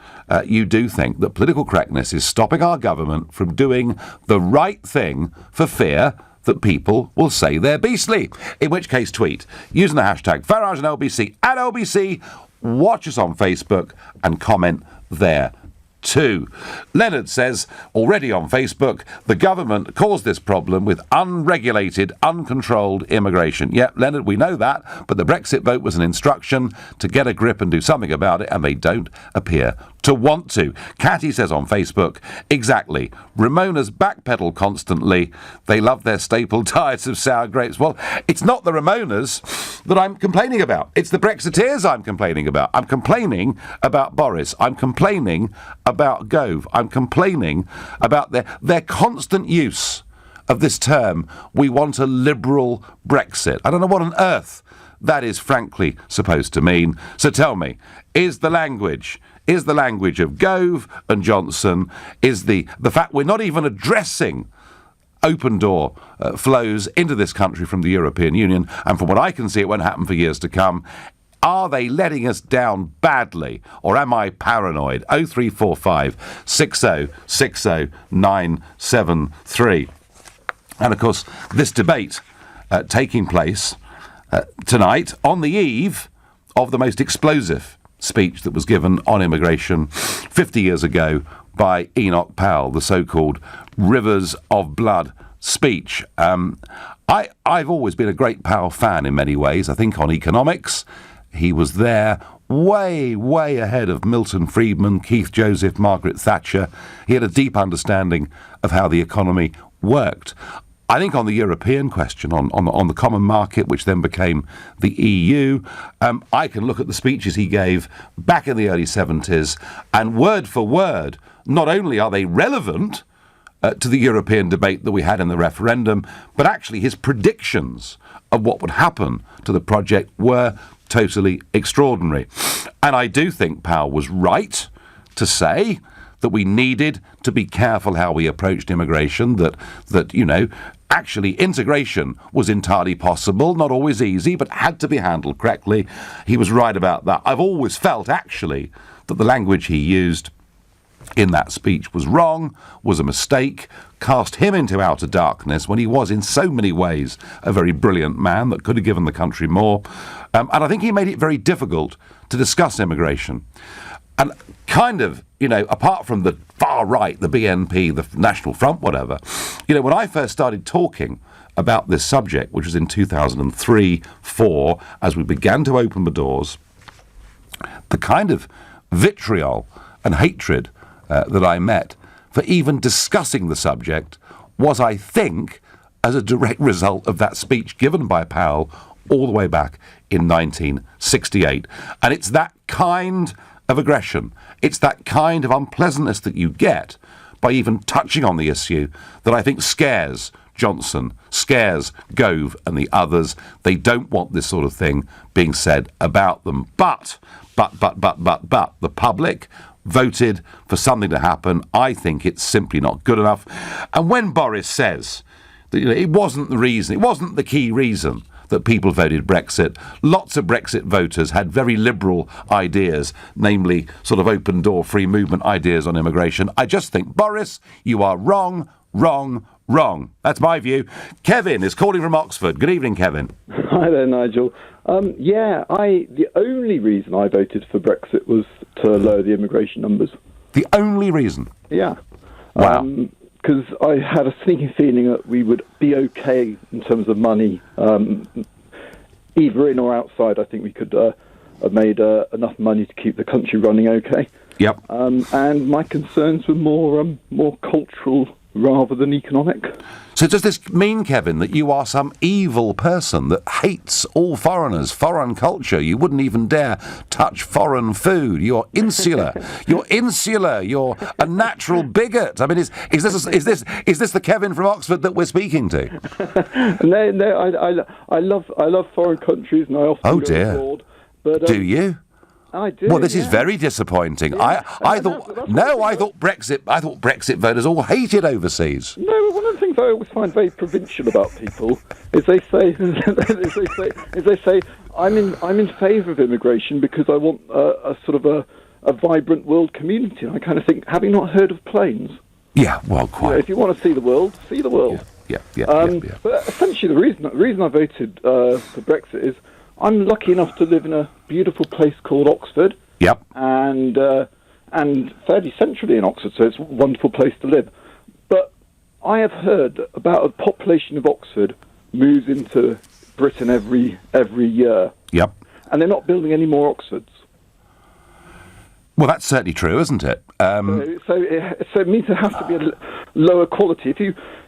you do think that political correctness is stopping our government from doing the right thing for fear that people will say they're beastly. In which case, tweet using the hashtag Farage and LBC at LBC. Watch us on Facebook and comment there too. Leonard says, already on Facebook, the government caused this problem with unregulated, uncontrolled immigration. Yeah, Leonard, we know that, but the Brexit vote was an instruction to get a grip and do something about it, and they don't appear to want to. Catty says on Facebook, exactly. Ramona's backpedal constantly. They love their staple diets of sour grapes. Well, it's not the Ramonas that I'm complaining about. It's the Brexiteers I'm complaining about. I'm complaining about Boris. I'm complaining about Gove. I'm complaining about their constant use of this term, we want a liberal Brexit. I don't know what on earth that is frankly supposed to mean. So tell me, is the language of Gove and Johnson, is the fact we're not even addressing open door flows into this country from the European Union, and from what I can see it won't happen for years to come, are they letting us down badly, or am I paranoid? 0345 60 60 973. And of course, this debate taking place tonight on the eve of the most explosive speech that was given on immigration 50 years ago by Enoch Powell, the so-called Rivers of Blood speech. I've always been a great Powell fan in many ways. I think on economics, he was there way, way ahead of Milton Friedman, Keith Joseph, Margaret Thatcher. He had a deep understanding of how the economy worked. I think on the European question, on the common market, which then became the EU, I can look at the speeches he gave back in the early 70s, and word for word, not only are they relevant to the European debate that we had in the referendum, but actually his predictions of what would happen to the project were totally extraordinary. And I do think Powell was right to say that we needed to be careful how we approached immigration, that you know, actually integration was entirely possible, not always easy, but had to be handled correctly. He was right about that. I've always felt, actually, that the language he used in that speech was wrong, was a mistake, cast him into outer darkness when he was in so many ways a very brilliant man that could have given the country more. And I think he made it very difficult to discuss immigration. And kind of, you know, apart from the far right, the BNP, the National Front, whatever, you know, when I first started talking about this subject, which was in 2003-04, as we began to open the doors, the kind of vitriol and hatred that I met for even discussing the subject was, I think, as a direct result of that speech given by Powell all the way back in 1968. And it's that kind of aggression, it's that kind of unpleasantness that you get by even touching on the issue that I think scares Johnson, scares Gove and the others. They don't want this sort of thing being said about them. But the public voted for something to happen. I think it's simply not good enough. And when Boris says that, you know, it wasn't the reason, it wasn't the key reason that people voted Brexit, lots of Brexit voters had very liberal ideas, namely sort of open door, free movement ideas on immigration. I just think, Boris, you are wrong. That's my view. Kevin is calling from Oxford. Good evening, Kevin. Hi there, Nigel. The only reason I voted for Brexit was to lower the immigration numbers. The only reason? Yeah. Wow. Because I had a sneaking feeling that we would be okay in terms of money, either in or outside. I think we could have made enough money to keep the country running okay. Yep. And my concerns were more cultural rather than economic. So does this mean, Kevin, that you are some evil person that hates all foreigners, foreign culture? You wouldn't even dare touch foreign food. You're insular. You're a natural bigot. I mean, is this the Kevin from Oxford that we're speaking to? No. I love foreign countries, and I often go abroad. But, do you? I do. Well, this is very disappointing. Yeah. I thought Brexit voters all hated overseas. No, one of the things I always find very provincial about people is they say I'm in favour of immigration because I want a sort of a vibrant world community. And I kind of think, have you not heard of planes? Yeah, well, quite. If you want to see the world, see the world. Yeah. But essentially, the reason I voted for Brexit is I'm lucky enough to live in a beautiful place called Oxford. Yep. And fairly centrally in Oxford, so it's a wonderful place to live. But I have heard about a population of Oxford moves into Britain every year. Yep. And they're not building any more Oxfords. Well, that's certainly true, isn't it? So it means there has to be a lower quality.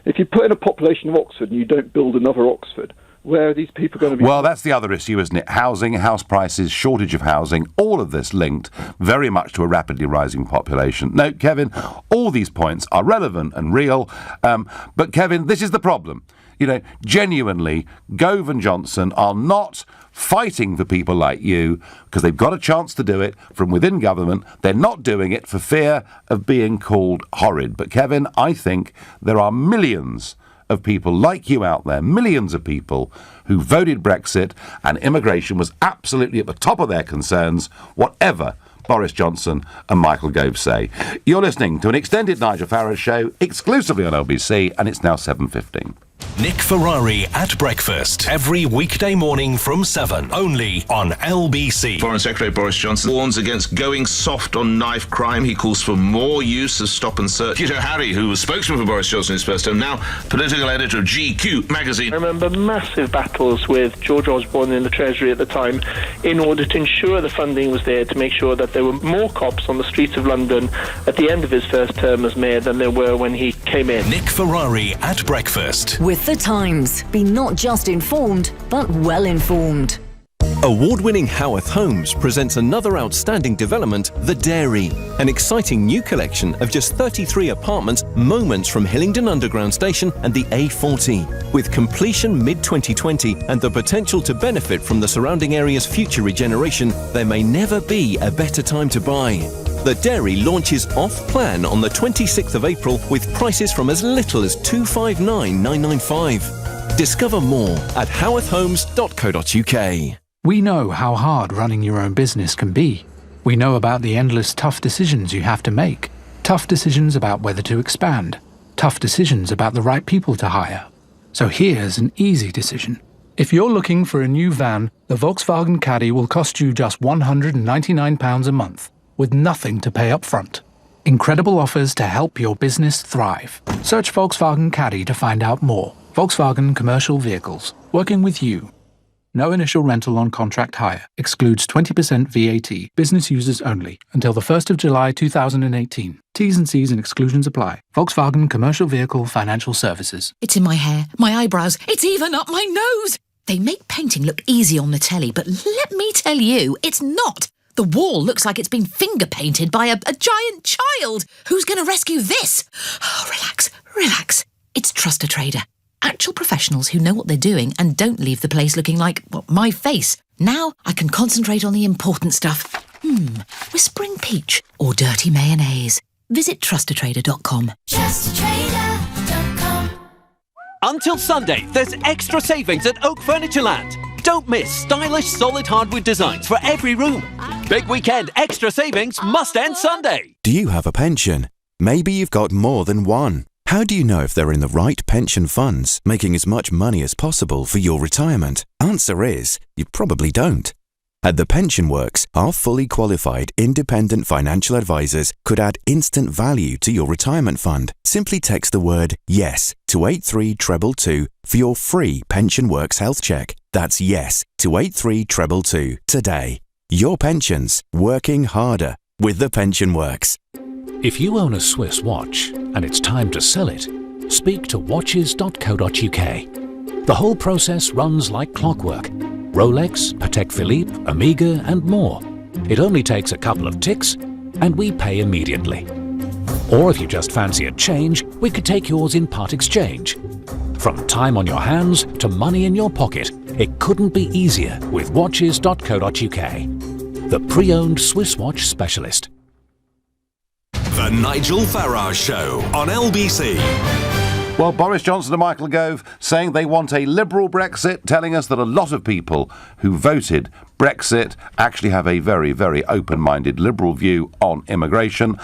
If you put in a population of Oxford and you don't build another Oxford, where are these people going to be? Well, that's the other issue, isn't it? Housing, house prices, shortage of housing, all of this linked very much to a rapidly rising population. No, Kevin, all these points are relevant and real, but Kevin, this is the problem. You know, genuinely, Gove and Johnson are not fighting for people like you because they've got a chance to do it from within government. They're not doing it for fear of being called horrid. But, Kevin, I think there are millions of people like you out there, millions of people who voted Brexit, and immigration was absolutely at the top of their concerns, whatever Boris Johnson and Michael Gove say. You're listening to an extended Nigel Farage show exclusively on LBC, and it's now 7:15. Nick Ferrari at breakfast every weekday morning from 7, only on LBC. Foreign Secretary Boris Johnson warns against going soft on knife crime. He calls for more use of stop and search. Peter Harry, who was spokesman for Boris Johnson in his first term, now political editor of GQ magazine. I remember massive battles with George Osborne in the Treasury at the time in order to ensure the funding was there to make sure that there were more cops on the streets of London at the end of his first term as mayor than there were when he came in. Nick Ferrari at breakfast. With The Times, be not just informed, but well informed. Award-winning Howarth Homes presents another outstanding development, The Dairy, an exciting new collection of just 33 apartments moments from Hillingdon Underground Station and the A40. With completion mid-2020 and the potential to benefit from the surrounding area's future regeneration, there may never be a better time to buy. The Dairy launches off-plan on the 26th of April with prices from as little as $259,995. Discover more at howarthhomes.co.uk. We know how hard running your own business can be. We know about the endless tough decisions you have to make. Tough decisions about whether to expand. Tough decisions about the right people to hire. So here's an easy decision. If you're looking for a new van, the Volkswagen Caddy will cost you just £199 a month, with nothing to pay up front. Incredible offers to help your business thrive. Search Volkswagen Caddy to find out more. Volkswagen Commercial Vehicles. Working with you. No initial rental on contract hire. Excludes 20% VAT. Business users only. Until the 1st of July 2018. T's and C's and exclusions apply. Volkswagen Commercial Vehicle Financial Services. It's in my hair, my eyebrows, it's even up my nose! They make painting look easy on the telly, but let me tell you, it's not. The wall looks like it's been finger painted by a giant child. Who's going to rescue this? Oh, relax. It's Trust a Trader. Actual professionals who know what they're doing and don't leave the place looking like, well, my face. Now I can concentrate on the important stuff. Whispering peach or dirty mayonnaise. Visit trustatrader.com. Trustatrader.com. Until Sunday, there's extra savings at Oak Furnitureland. Don't miss stylish solid hardwood designs for every room. Big weekend extra savings must end Sunday. Do you have a pension? Maybe you've got more than one. How do you know if they're in the right pension funds, making as much money as possible for your retirement? Answer is, you probably don't. At The Pension Works, our fully qualified independent financial advisors could add instant value to your retirement fund. Simply text the word YES to 83222 for your free Pension Works health check. That's YES to 83222 today. Your pensions, working harder with The Pension Works. If you own a Swiss watch and it's time to sell it, speak to watches.co.uk. The whole process runs like clockwork. Rolex, Patek Philippe, Omega and more. It only takes a couple of ticks and we pay immediately. Or if you just fancy a change, we could take yours in part exchange. From time on your hands to money in your pocket, it couldn't be easier with watches.co.uk. The pre-owned Swiss watch specialist. The Nigel Farage Show on LBC. Well, Boris Johnson and Michael Gove saying they want a liberal Brexit, telling us that a lot of people who voted Brexit actually have a very, very open-minded liberal view on immigration.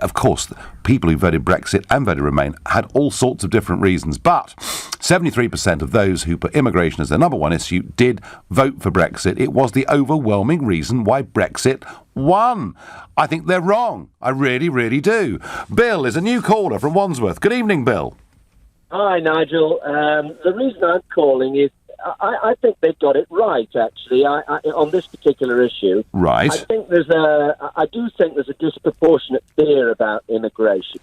Of course, people who voted Brexit and voted Remain had all sorts of different reasons, but 73% of those who put immigration as their number one issue did vote for Brexit. It was the overwhelming reason why Brexit won. I think they're wrong. I really, really do. Bill is a new caller from Wandsworth. Good evening, Bill. Hi, Nigel. The reason I'm calling is I think they've got it right, actually, on this particular issue. Right. I do think there's a disproportionate fear about immigration.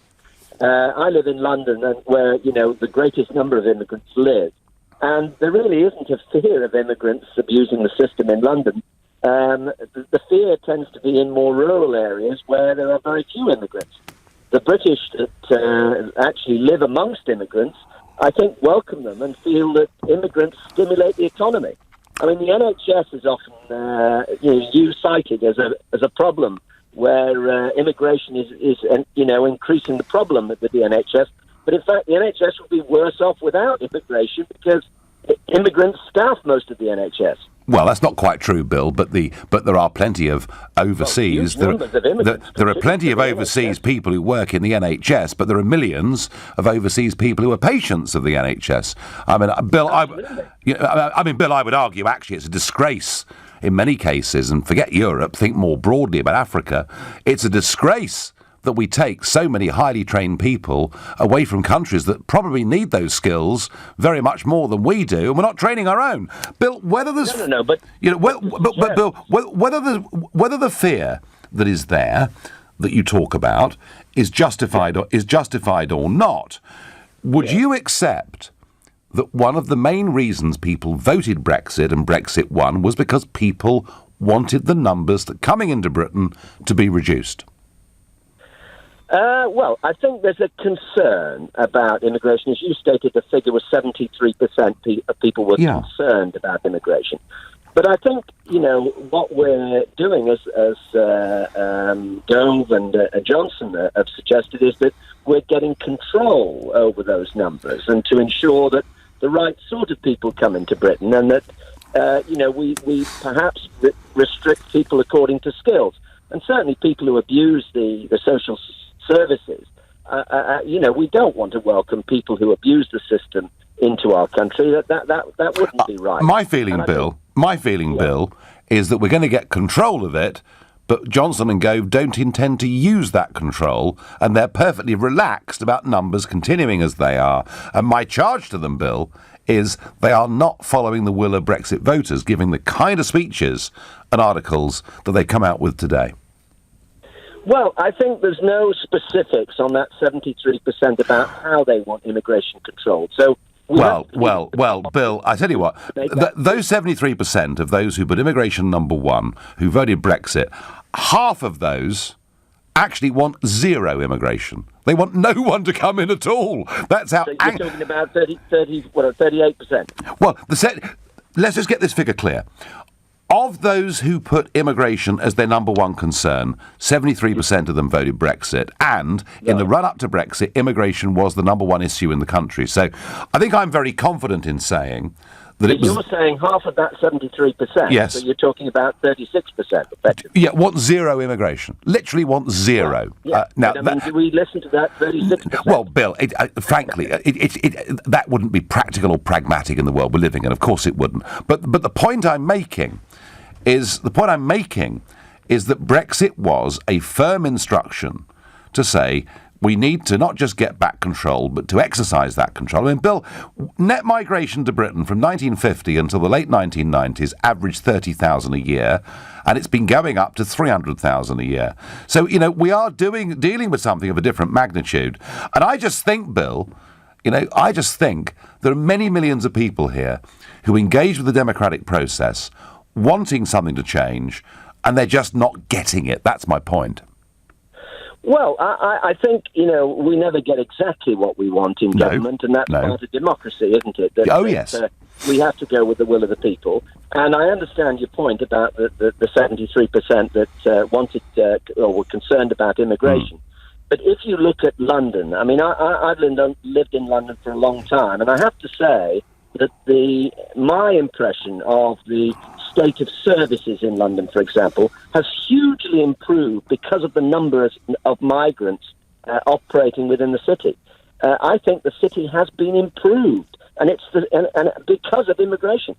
I live in London, and where the greatest number of immigrants live, and there really isn't a fear of immigrants abusing the system in London. The fear tends to be in more rural areas where there are very few immigrants. The British that actually live amongst immigrants, I think, welcome them and feel that immigrants stimulate the economy. I mean, the NHS is often cited as a problem where immigration is increasing the problem with the NHS. But in fact, the NHS would be worse off without immigration because immigrants staff most of the NHS. Well, that's not quite true, Bill, but there are plenty of overseas. There are plenty of overseas people who work in the NHS, but there are millions of overseas people who are patients of the NHS. I mean, Bill, I would argue actually it's a disgrace in many cases, and forget Europe, think more broadly about Africa. It's a disgrace that we take so many highly trained people away from countries that probably need those skills very much more than we do, and we're not training our own. Bill, whether there's Bill, whether the fear that is there that you talk about is justified or not, would you accept that one of the main reasons people voted Brexit and Brexit won was because people wanted the numbers that coming into Britain to be reduced? Well, I think there's a concern about immigration. As you stated, the figure was 73% of people were concerned about immigration. But I think, what we're doing as Gove and Johnson have suggested is that we're getting control over those numbers and to ensure that the right sort of people come into Britain and that, we perhaps restrict people according to skills. And certainly people who abuse the social services, we don't want to welcome people who abuse the system into our country. That wouldn't be right. My feeling, Bill, is that we're going to get control of it, but Johnson and Gove don't intend to use that control, and they're perfectly relaxed about numbers continuing as they are. And my charge to them, Bill, is they are not following the will of Brexit voters, giving the kind of speeches and articles that they come out with today. Well, I think there's no specifics on that 73% about how they want immigration controlled. So, Bill, I tell you what, those 73% of those who put immigration number one, who voted Brexit, half of those actually want zero immigration. They want no one to come in at all. That's how. So you're talking about 38%. Well, let's just get this figure clear. Of those who put immigration as their number one concern, 73% of them voted Brexit. And in the run-up to Brexit, immigration was the number one issue in the country. So I think I'm very confident in saying that it was... You're saying half of that 73%? Yes. So you're talking about 36%, effectively. Yeah, want zero immigration. Literally want zero. Do we listen to that 36%? Well, Bill, frankly, that wouldn't be practical or pragmatic in the world we're living in. Of course it wouldn't. But the point I'm making is that Brexit was a firm instruction to say we need to not just get back control, but to exercise that control. I mean, Bill, net migration to Britain from 1950 until the late 1990s averaged 30,000 a year, and it's been going up to 300,000 a year. So, we are dealing with something of a different magnitude. And I just think, Bill, there are many millions of people here who engage with the democratic process, wanting something to change, and they're just not getting it. That's my point. Well, I think, we never get exactly what we want in government, and that's part of democracy, isn't it? Yes. We have to go with the will of the people. And I understand your point about the 73% that wanted or were concerned about immigration. But if you look at London, I mean, I've lived in London for a long time, and I have to say, that my impression of the state of services in London, for example, has hugely improved because of the number of migrants operating within the city. I think the city has been improved, and it's because of immigration.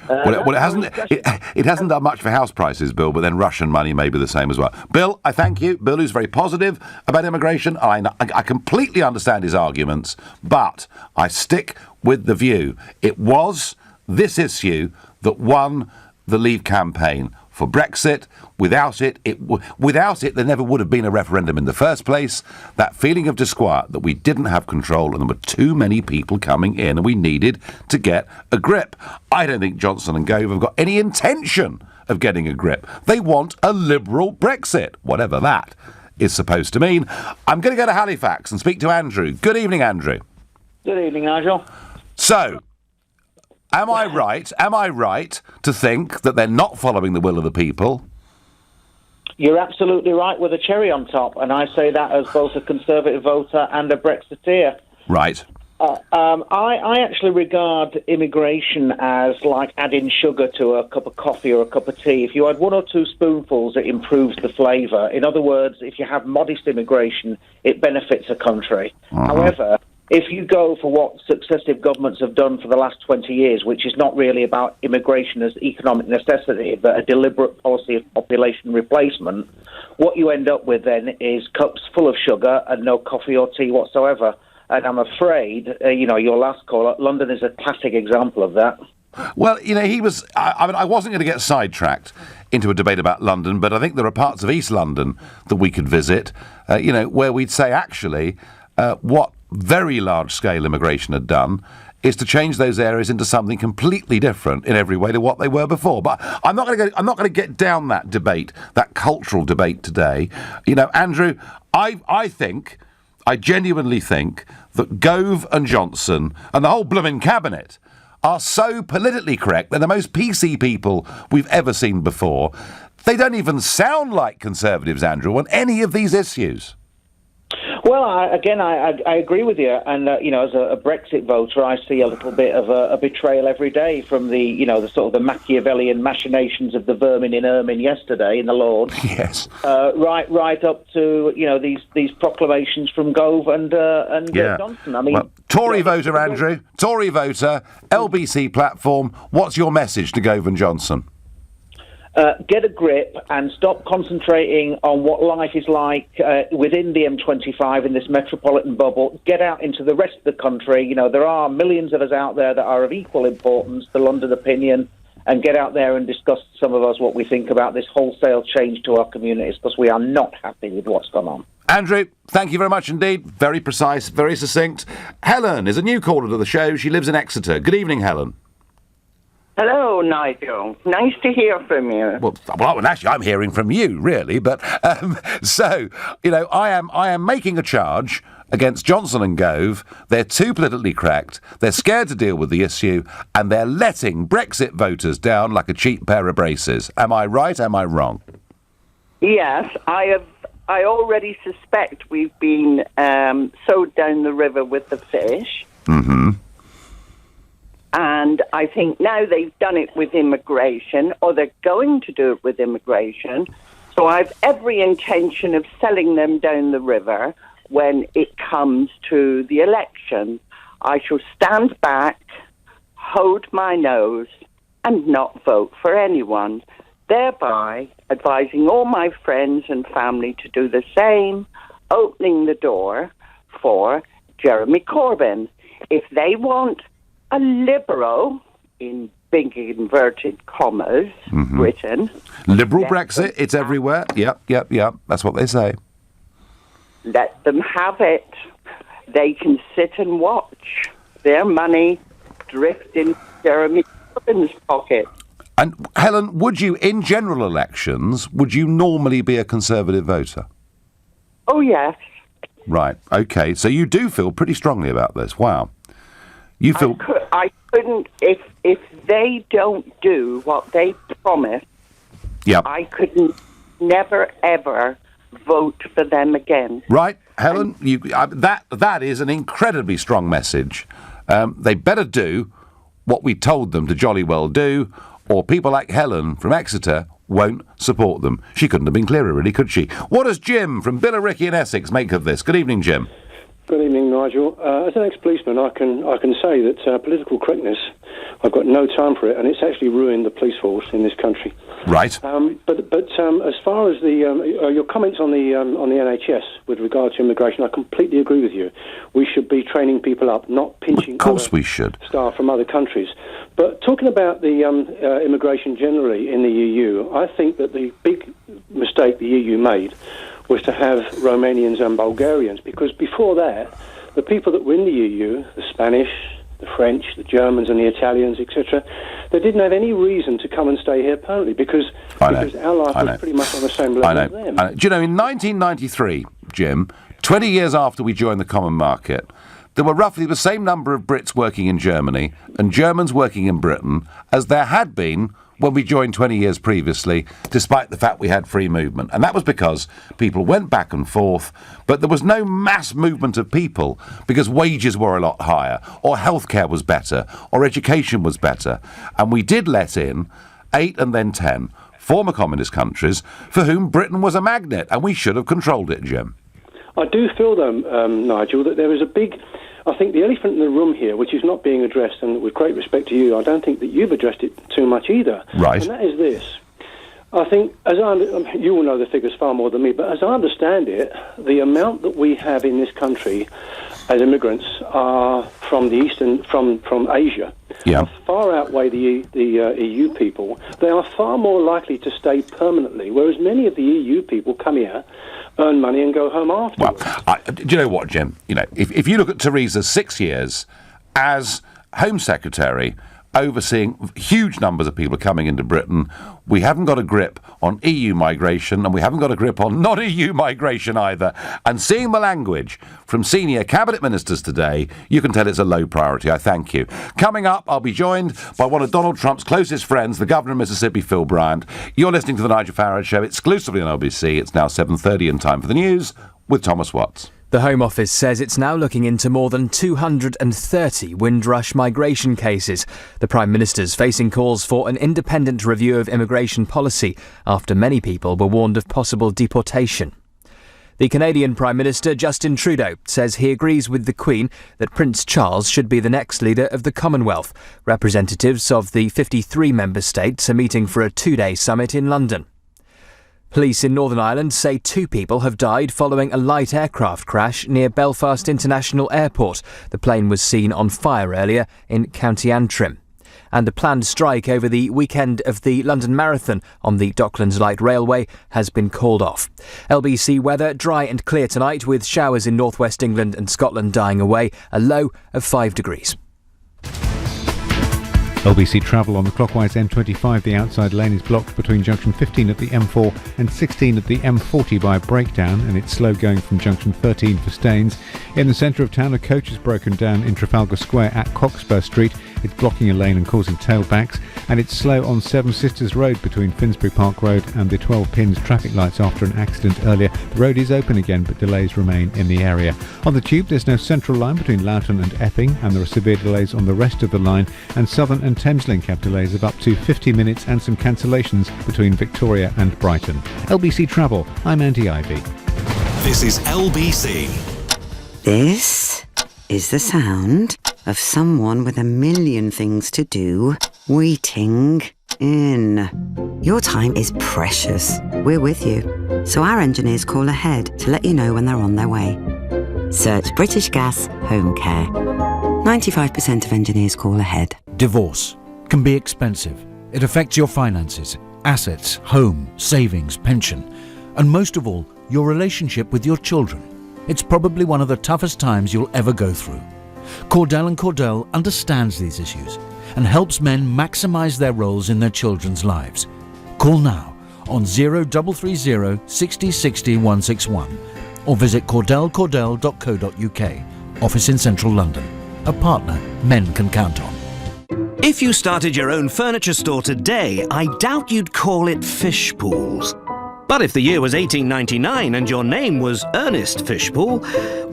Well, it hasn't done much for house prices, Bill, but then Russian money may be the same as well. Bill, I thank you. Bill, who's very positive about immigration. I completely understand his arguments, but I stick with the view. It was this issue that won the Leave campaign for Brexit. Without it, there never would have been a referendum in the first place. That feeling of disquiet that we didn't have control and there were too many people coming in and we needed to get a grip. I don't think Johnson and Gove have got any intention of getting a grip. They want a liberal Brexit, whatever that is supposed to mean. I'm going to go to Halifax and speak to Andrew. Good evening, Andrew. Good evening, Nigel. So, Am I right to think that they're not following the will of the people? You're absolutely right with a cherry on top, and I say that as both a Conservative voter and a Brexiteer. Right. I actually regard immigration as like adding sugar to a cup of coffee or a cup of tea. If you add 1 or 2 spoonfuls, it improves the flavour. In other words, if you have modest immigration, it benefits a country. However, if you go for what successive governments have done for the last 20 years, which is not really about immigration as economic necessity, but a deliberate policy of population replacement, what you end up with then is cups full of sugar and no coffee or tea whatsoever. And I'm afraid, your last call, London is a classic example of that. Well, I wasn't going to get sidetracked into a debate about London, but I think there are parts of East London that we could visit, where we'd say, actually, what very large-scale immigration had done is to change those areas into something completely different in every way to what they were before. But I'm not going to get down that debate, that cultural debate today. Andrew, I genuinely think that Gove and Johnson and the whole blooming cabinet are so politically correct. They're the most PC people we've ever seen before. They don't even sound like Conservatives, Andrew, on any of these issues. Well, I agree with you, and as a Brexit voter, I see a little bit of a betrayal every day from the sort of the Machiavellian machinations of the vermin in ermine yesterday in the Lords. Yes. Right up to these proclamations from Gove and Johnson. I mean, Tory voter, Andrew. Tory voter, LBC platform. What's your message to Gove and Johnson? Get a grip and stop concentrating on what life is like within the M25 in this metropolitan bubble. Get out into the rest of the country. There are millions of us out there that are of equal importance to London opinion, and get out there and discuss, some of us, what we think about this wholesale change to our communities, because we are not happy with what's gone on. Andrew, thank you very much indeed. Very precise, very succinct. Helen is a new caller to the show. She lives in Exeter. Good evening, Helen. Hello, Nigel. Nice to hear from you. Well, actually, I'm hearing from you, really. But I am making a charge against Johnson and Gove. They're too politically correct. They're scared to deal with the issue, and they're letting Brexit voters down like a cheap pair of braces. Am I right? Am I wrong? Yes, I already suspect we've been sowed down the river with the fish. Mm-hmm. And I think now they've done it with immigration, or they're going to do it with immigration. So I've every intention of selling them down the river when it comes to the election. I shall stand back, hold my nose, and not vote for anyone, thereby advising all my friends and family to do the same, opening the door for Jeremy Corbyn. If they want a liberal, in big inverted commas, Britain. Liberal Brexit, it's everywhere. Yep. That's what they say. Let them have it. They can sit and watch their money drift in Jeremy Corbyn's pocket. And, Helen, would you, in general elections, would you normally be a Conservative voter? Oh, yes. Right, OK. So you do feel pretty strongly about this. Wow. You feel... I couldn't, if they don't do what they promise, I couldn't never, ever vote for them again. Right, Helen, that is an incredibly strong message. They better do what we told them to jolly well do, or people like Helen from Exeter won't support them. She couldn't have been clearer, really, could she? What does Jim from Billericay in Essex make of this? Good evening, Jim. Good evening, Nigel. As an ex-policeman, I can say that political correctness, I've got no time for it, and it's actually ruined the police force in this country. Right. But as far as your comments on the NHS with regard to immigration, I completely agree with you. We should be training people up, not pinching staff from other countries. But talking about the immigration generally in the EU, I think that the big mistake the EU made was to have Romanians and Bulgarians, because before that, the people that were in the EU, the Spanish, the French, the Germans and the Italians, etc., they didn't have any reason to come and stay here permanently because our life was pretty much on the same level as them. Do you know, in 1993, Jim, 20 years after we joined the common market, there were roughly the same number of Brits working in Germany and Germans working in Britain as there had been when we joined 20 years previously, despite the fact we had free movement. And that was because people went back and forth, but there was no mass movement of people because wages were a lot higher, or healthcare was better, or education was better. And we did let in 8 and then 10 former communist countries for whom Britain was a magnet, and we should have controlled it, Jim. I do feel, though, Nigel, that there is a big... I think the elephant in the room here, which is not being addressed, and with great respect to you, I don't think that you've addressed it too much either. Right. And that is this. I think, you will know the figures far more than me, but as I understand it, the amount that we have in this country as immigrants are from the East and from Asia. Yeah. Far outweigh the EU people. They are far more likely to stay permanently, whereas many of the EU people come here, earn money and go home afterwards. Well, do you know what, Jim? You know, if you look at Theresa's 6 years as Home Secretary, overseeing huge numbers of people coming into Britain, we haven't got a grip on EU migration, and we haven't got a grip on non-EU migration either. And seeing the language from senior cabinet ministers today, you can tell it's a low priority. I thank you. Coming up, I'll be joined by one of Donald Trump's closest friends, the governor of Mississippi, Phil Bryant. You're listening to the Nigel Farage Show exclusively on LBC. It's now 7:30 and time for the news with Thomas Watts. The Home Office says it's now looking into more than 230 Windrush migration cases. The Prime Minister's facing calls for an independent review of immigration policy after many people were warned of possible deportation. The Canadian Prime Minister, Justin Trudeau, says he agrees with the Queen that Prince Charles should be the next leader of the Commonwealth. Representatives of the 53 member states are meeting for a 2-day summit in London. Police in Northern Ireland say 2 people have died following a light aircraft crash near Belfast International Airport. The plane was seen on fire earlier in County Antrim. And the planned strike over the weekend of the London Marathon on the Docklands Light Railway has been called off. LBC weather, dry and clear tonight with showers in northwest England and Scotland dying away, a low of 5 degrees. LBC travel on the clockwise M25. The outside lane is blocked between junction 15 at the M4 and 16 at the M40 by a breakdown, and it's slow going from junction 13 for Staines. In the centre of town, a coach is broken down in Trafalgar Square at Cockspur Street. It's blocking a lane and causing tailbacks, and it's slow on Seven Sisters Road between Finsbury Park Road and the 12 Pins traffic lights after an accident earlier. The road is open again, but delays remain in the area. On the tube, there's no central line between Loughton and Epping, and there are severe delays on the rest of the line, and Southern and Thameslink have delays of up to 50 minutes and some cancellations between Victoria and Brighton. LBC Travel, I'm Andy Ivy. This is LBC. This is the sound of someone with a million things to do waiting in. Your time is precious. We're with you. So our engineers call ahead to let you know when they're on their way. Search British Gas Home Care. 95% of engineers call ahead. Divorce can be expensive. It affects your finances, assets, home, savings, pension, and most of all, your relationship with your children. It's probably one of the toughest times you'll ever go through. Cordell & Cordell understands these issues and helps men maximise their roles in their children's lives. Call now on 0330 60 60 161 or visit cordellcordell.co.uk. Office in central London. A partner men can count on. If you started your own furniture store today, I doubt you'd call it Fishpools. But if the year was 1899 and your name was Ernest Fishpool,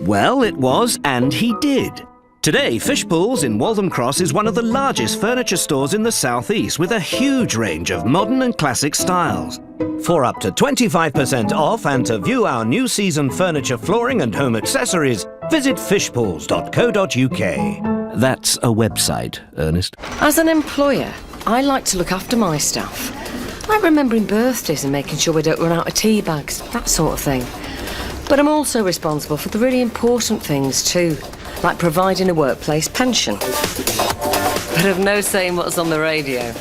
well, it was, and he did. Today, Fishpools in Waltham Cross is one of the largest furniture stores in the South East with a huge range of modern and classic styles. For up to 25% off and to view our new season furniture, flooring and home accessories, visit fishpools.co.uk. That's a website, Ernest. As an employer, I like to look after my staff. Like remembering birthdays and making sure we don't run out of tea bags, that sort of thing. But I'm also responsible for the really important things too, like providing a workplace pension. But I've no say in what's on the radio.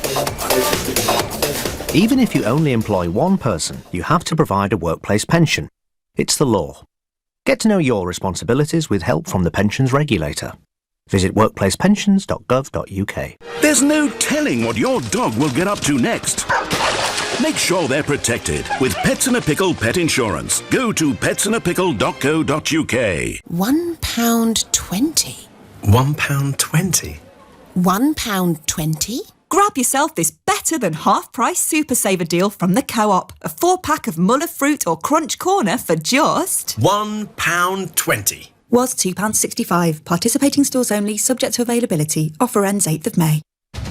Even if you only employ one person, you have to provide a workplace pension. It's the law. Get to know your responsibilities with help from the pensions regulator. Visit workplacepensions.gov.uk. There's no telling what your dog will get up to next. Make sure they're protected with Pets in a Pickle pet insurance. Go to petsinappickle.co.uk. £1.20. £1.20? £1.20? Grab yourself this better than half-price Super Saver deal from the Co-op. A 4-pack of Muller fruit or Crunch Corner for just £1.20. Was £2.65. Participating stores only, subject to availability. Offer ends 8th of May.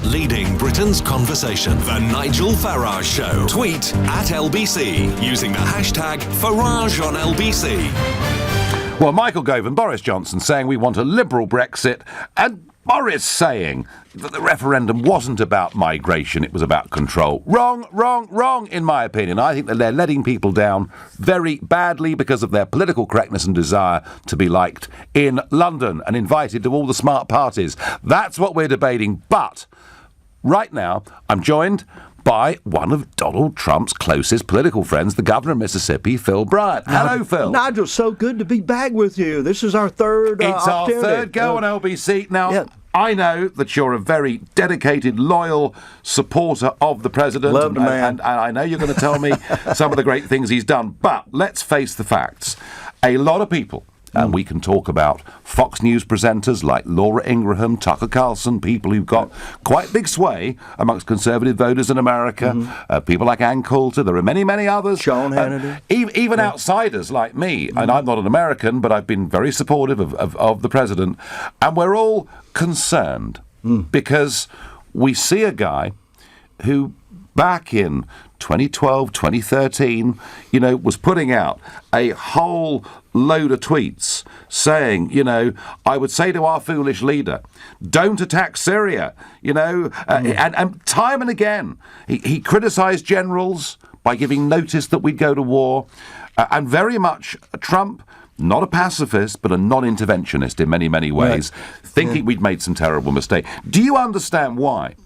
Leading Britain's conversation, The Nigel Farage Show. Tweet at LBC using the hashtag #FarageOnLBC. Well, Michael Gove and Boris Johnson saying we want a liberal Brexit, and Boris saying that the referendum wasn't about migration, it was about control. Wrong, in my opinion. I think that they're letting people down very badly because of their political correctness and desire to be liked in London and invited to all the smart parties. That's what we're debating. But right now, I'm joined by one of Donald Trump's closest political friends, the governor of Mississippi, Phil Bryant. Hello, Phil. Nigel, so good to be back with you. This is our third It's our third go on LBC. Now, I know that you're a very dedicated, loyal supporter of the president. Love the man. And I know you're going to tell me some of the great things he's done. But let's face the facts. A lot of people, and we can talk about Fox News presenters like Laura Ingraham, Tucker Carlson, people who've got quite big sway amongst conservative voters in America, people like Ann Coulter, there are many, many others. Sean Hannity. Even outsiders like me, and I'm not an American, but I've been very supportive of the president, and we're all concerned because we see a guy who back in 2012, 2013, was putting out a whole load of tweets saying, I would say to our foolish leader, don't attack Syria, and time and again, he criticised generals by giving notice that we'd go to war, and very much Trump, not a pacifist, but a non-interventionist in many, many ways, thinking we'd made some terrible mistake. Do you understand why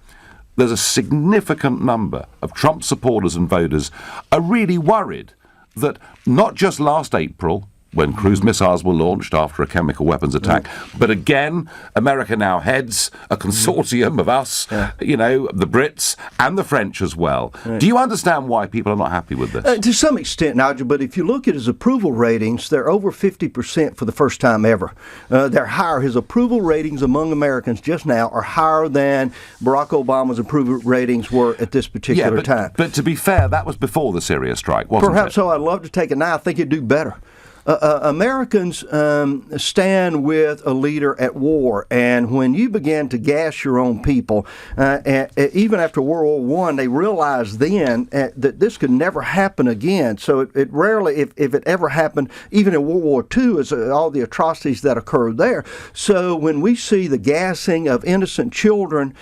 there's a significant number of Trump supporters and voters are really worried that not just last April, when cruise missiles were launched after a chemical weapons attack, but again, America now heads a consortium of us, the Brits and the French as well. Do you understand why people are not happy with this? To some extent, Nigel, but if you look at his approval ratings, they're over 50% for the first time ever. They're higher. His approval ratings among Americans just now are higher than Barack Obama's approval ratings were at this particular time. But to be fair, that was before the Syria strike, wasn't it? Perhaps so. I'd love to take it now. I think he'd do better. Americans stand with a leader at war, and when you begin to gas your own people, even after World War I, they realized then that this could never happen again. So it rarely, if it ever happened, even in World War II, is all the atrocities that occurred there. So when we see the gassing of innocent children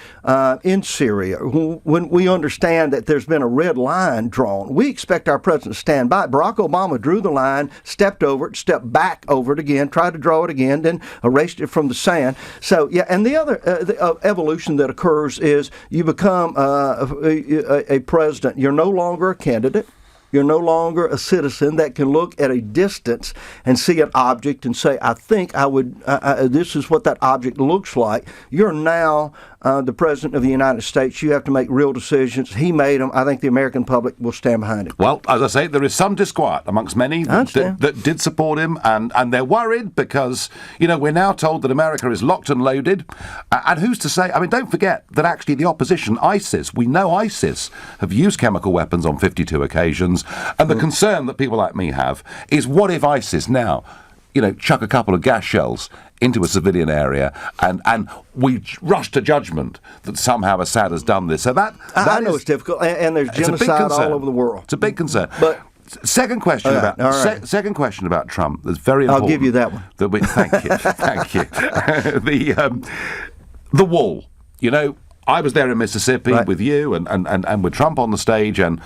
in Syria, when we understand that there's been a red line drawn, we expect our president to stand by. Barack Obama drew the line, stepped over it, stepped back over it again, tried to draw it again, then erased it from the sand. So, and the other evolution that occurs is you become a president. You're no longer a candidate. You're no longer a citizen that can look at a distance and see an object and say, I think I would, this is what that object looks like. You're now the President of the United States. You have to make real decisions. He made them. I think the American public will stand behind him. Well, as I say, there is some disquiet amongst many that did support him, and they're worried because, we're now told that America is locked and loaded. And who's to say? I mean, don't forget that actually the opposition, ISIS, we know ISIS have used chemical weapons on 52 occasions. And the concern that people like me have is, what if ISIS now chuck a couple of gas shells into a civilian area, and we rush to judgment that somehow Assad has done this. So I know it's difficult, and there's genocide all over the world. It's a big concern. But second question about Trump. That's very important. I'll give you that one. Thank you, thank you. The wall. I was there in Mississippi with you and with Trump on the stage, and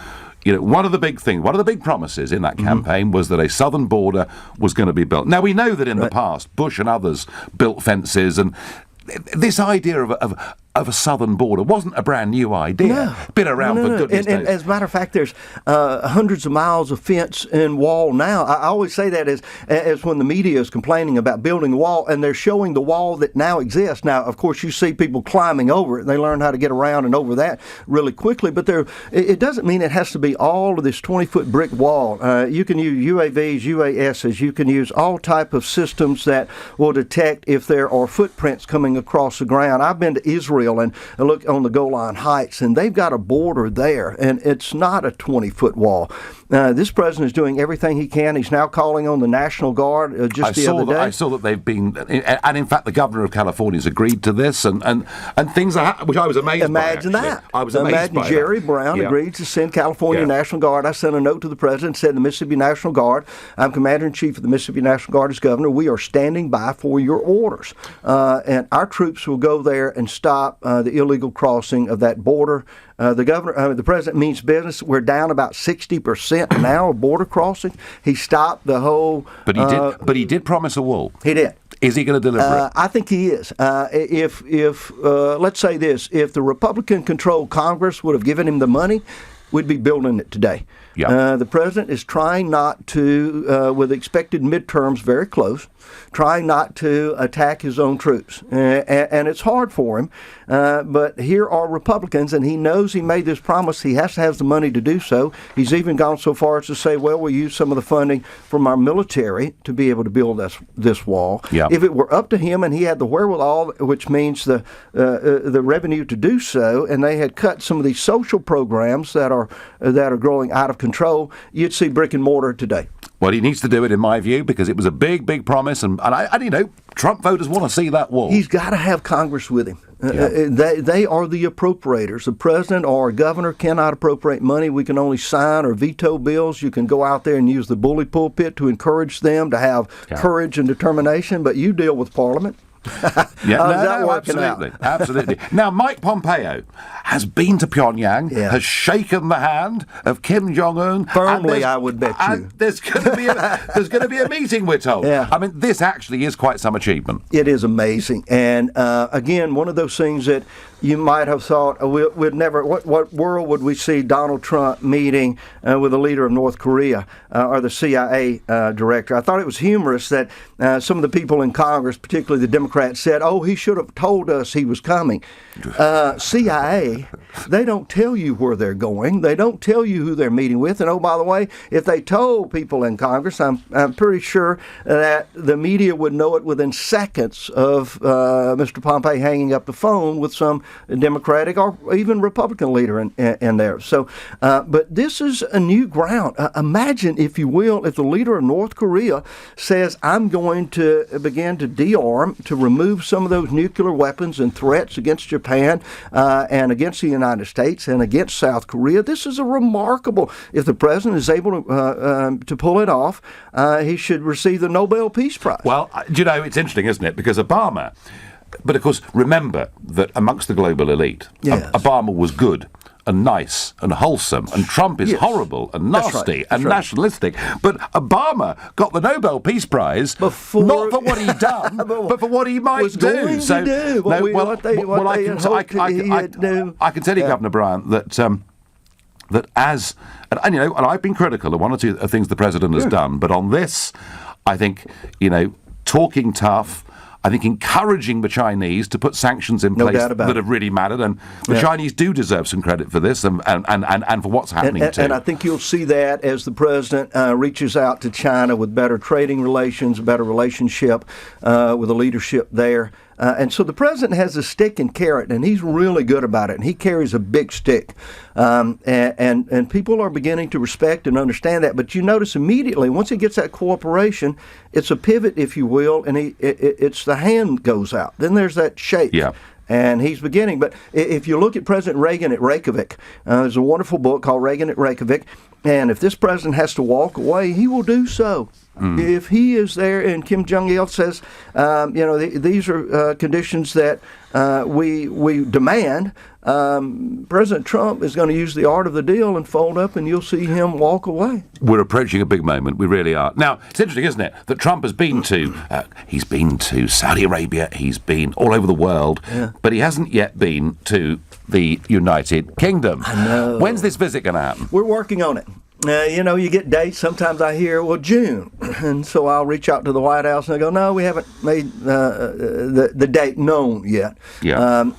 one of the big promises in that campaign was that a southern border was going to be built. Now, we know that in the past, Bush and others built fences, and this idea of a southern border wasn't a brand new idea. No. Been around for goodness and as a matter of fact, there's hundreds of miles of fence and wall now. I always say that as when the media is complaining about building a wall, and they're showing the wall that now exists. Now, of course, you see people climbing over it, and they learn how to get around and over that really quickly, but it doesn't mean it has to be all of this 20-foot brick wall. You can use UAVs, UASs, you can use all type of systems that will detect if there are footprints coming across the ground. I've been to Israel and look on the Golan Heights, and they've got a border there, and it's not a 20-foot wall. This president is doing everything he can. He's now calling on the National Guard the other day. I saw that they've been, and in fact, the governor of California has agreed to this, and things are which I was amazed Imagine by. that. I was amazed Imagine by Jerry that. Brown agreed to send California National Guard. I sent a note to the president, said the Mississippi National Guard, I'm Commander-in-Chief of the Mississippi National Guard as governor. We are standing by for your orders. And our troops will go there and stop the illegal crossing of that border. The president means business. We're down about 60% now of border crossing. He stopped the whole. But he did promise a wall. He did. Is he going to deliver it? I think he is. If let's say this, if the Republican-controlled Congress would have given him the money, we'd be building it today. Yeah. The president is trying not to, with expected midterms very close, trying not to attack his own troops. And it's hard for him. But here are Republicans, and he knows he made this promise. He has to have the money to do so. He's even gone so far as to say, well, we'll use some of the funding from our military to be able to build this wall. Yeah. If it were up to him and he had the wherewithal, which means the revenue to do so, and they had cut some of these social programs that are growing out of control, you'd see brick and mortar today. Well, he needs to do it, in my view, because it was a big, big promise, and Trump voters want to see that wall. He's got to have Congress with him. They are the appropriators. The president or a governor cannot appropriate money. We can only sign or veto bills. You can go out there and use the bully pulpit to encourage them to have courage and determination, but you deal with Parliament. Absolutely. Now, Mike Pompeo has been to Pyongyang, has shaken the hand of Kim Jong-un. Firmly, I would bet you. There's going to be a meeting, we're told. Yeah. I mean, this actually is quite some achievement. It is amazing. And again, one of those things that you might have thought, we'd never, what world would we see Donald Trump meeting with the leader of North Korea or the CIA director? I thought it was humorous that some of the people in Congress, particularly the Democrats, said, he should have told us he was coming. CIA, they don't tell you where they're going. They don't tell you who they're meeting with. And by the way, if they told people in Congress, I'm pretty sure that the media would know it within seconds of Mr. Pompeo hanging up the phone with some Democratic or even Republican leader in there. So, but this is a new ground. Imagine, if you will, if the leader of North Korea says, I'm going to begin to de-arm, to remove some of those nuclear weapons and threats against Japan and against the United States and against South Korea. This is a remarkable. If the president is able to pull it off, he should receive the Nobel Peace Prize. Well, it's interesting, isn't it? Because Obama. But, of course, remember that amongst the global elite, Obama was good and nice and wholesome, and Trump is horrible and nasty and nationalistic. But Obama got the Nobel Peace Prize not for what he'd done, but for what he might do. I can tell you, Governor Bryant, that as and I've been critical of one or two things the president has done, but on this, I think talking tough. I think encouraging the Chinese to put sanctions in place that have really mattered, and the Chinese do deserve some credit for this and for what's happening too. And I think you'll see that as the president reaches out to China with better trading relations, better relationship with the leadership there. And so the president has a stick and carrot, and he's really good about it, and he carries a big stick. And people are beginning to respect and understand that. But you notice immediately, once he gets that cooperation, it's a pivot, if you will, and it's the hand goes out. Then there's that shake. Yeah. And he's beginning. But if you look at President Reagan at Reykjavik, there's a wonderful book called Reagan at Reykjavik. And if this president has to walk away, he will do so. If he is there and Kim Jong-il says, these are conditions that we demand, President Trump is going to use the art of the deal and fold up, and you'll see him walk away. We're approaching a big moment. We really are. Now, it's interesting, isn't it, that Trump has been to, he's been to Saudi Arabia, he's been all over the world, but he hasn't yet been to the United Kingdom. I know. When's this visit going to happen? We're working on it. You get dates. Sometimes I hear, June. And so I'll reach out to the White House and I go, no, we haven't made the date known yet. Yeah.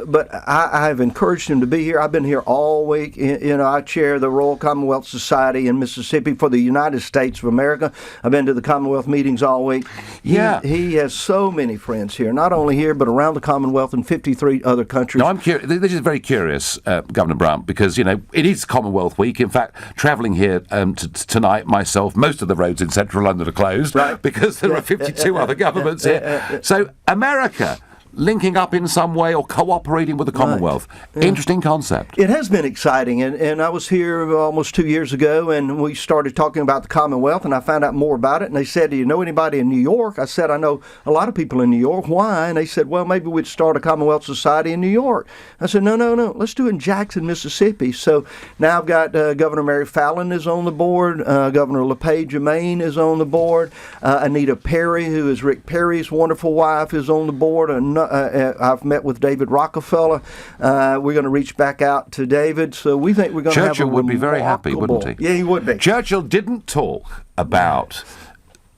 But I've encouraged him to be here. I've been here all week. I chair the Royal Commonwealth Society in Mississippi for the United States of America. I've been to the Commonwealth meetings all week. Yeah. He has so many friends here, not only here, but around the Commonwealth and 53 other countries. Now, I'm curious. This is very curious, Governor Bryant, because, it is Commonwealth Week. In fact, travelling here tonight, myself, most of the roads in central London are closed because there are 52 other governments here. So America linking up in some way or cooperating with the Commonwealth. Interesting concept. It has been exciting, and I was here almost 2 years ago, and we started talking about the Commonwealth, and I found out more about it, and they said, do you know anybody in New York? I said, I know a lot of people in New York. Why? And they said, well, maybe we'd start a Commonwealth Society in New York. I said, no, let's do it in Jackson, Mississippi. So now I've got Governor Mary Fallon is on the board, Governor LePage of Maine is on the board, Anita Perry, who is Rick Perry's wonderful wife, is on the board, and I've met with David Rockefeller. We're going to reach back out to David, so we think we're going to have a Churchill would be very happy, wouldn't he? Yeah, he would be. Churchill didn't talk about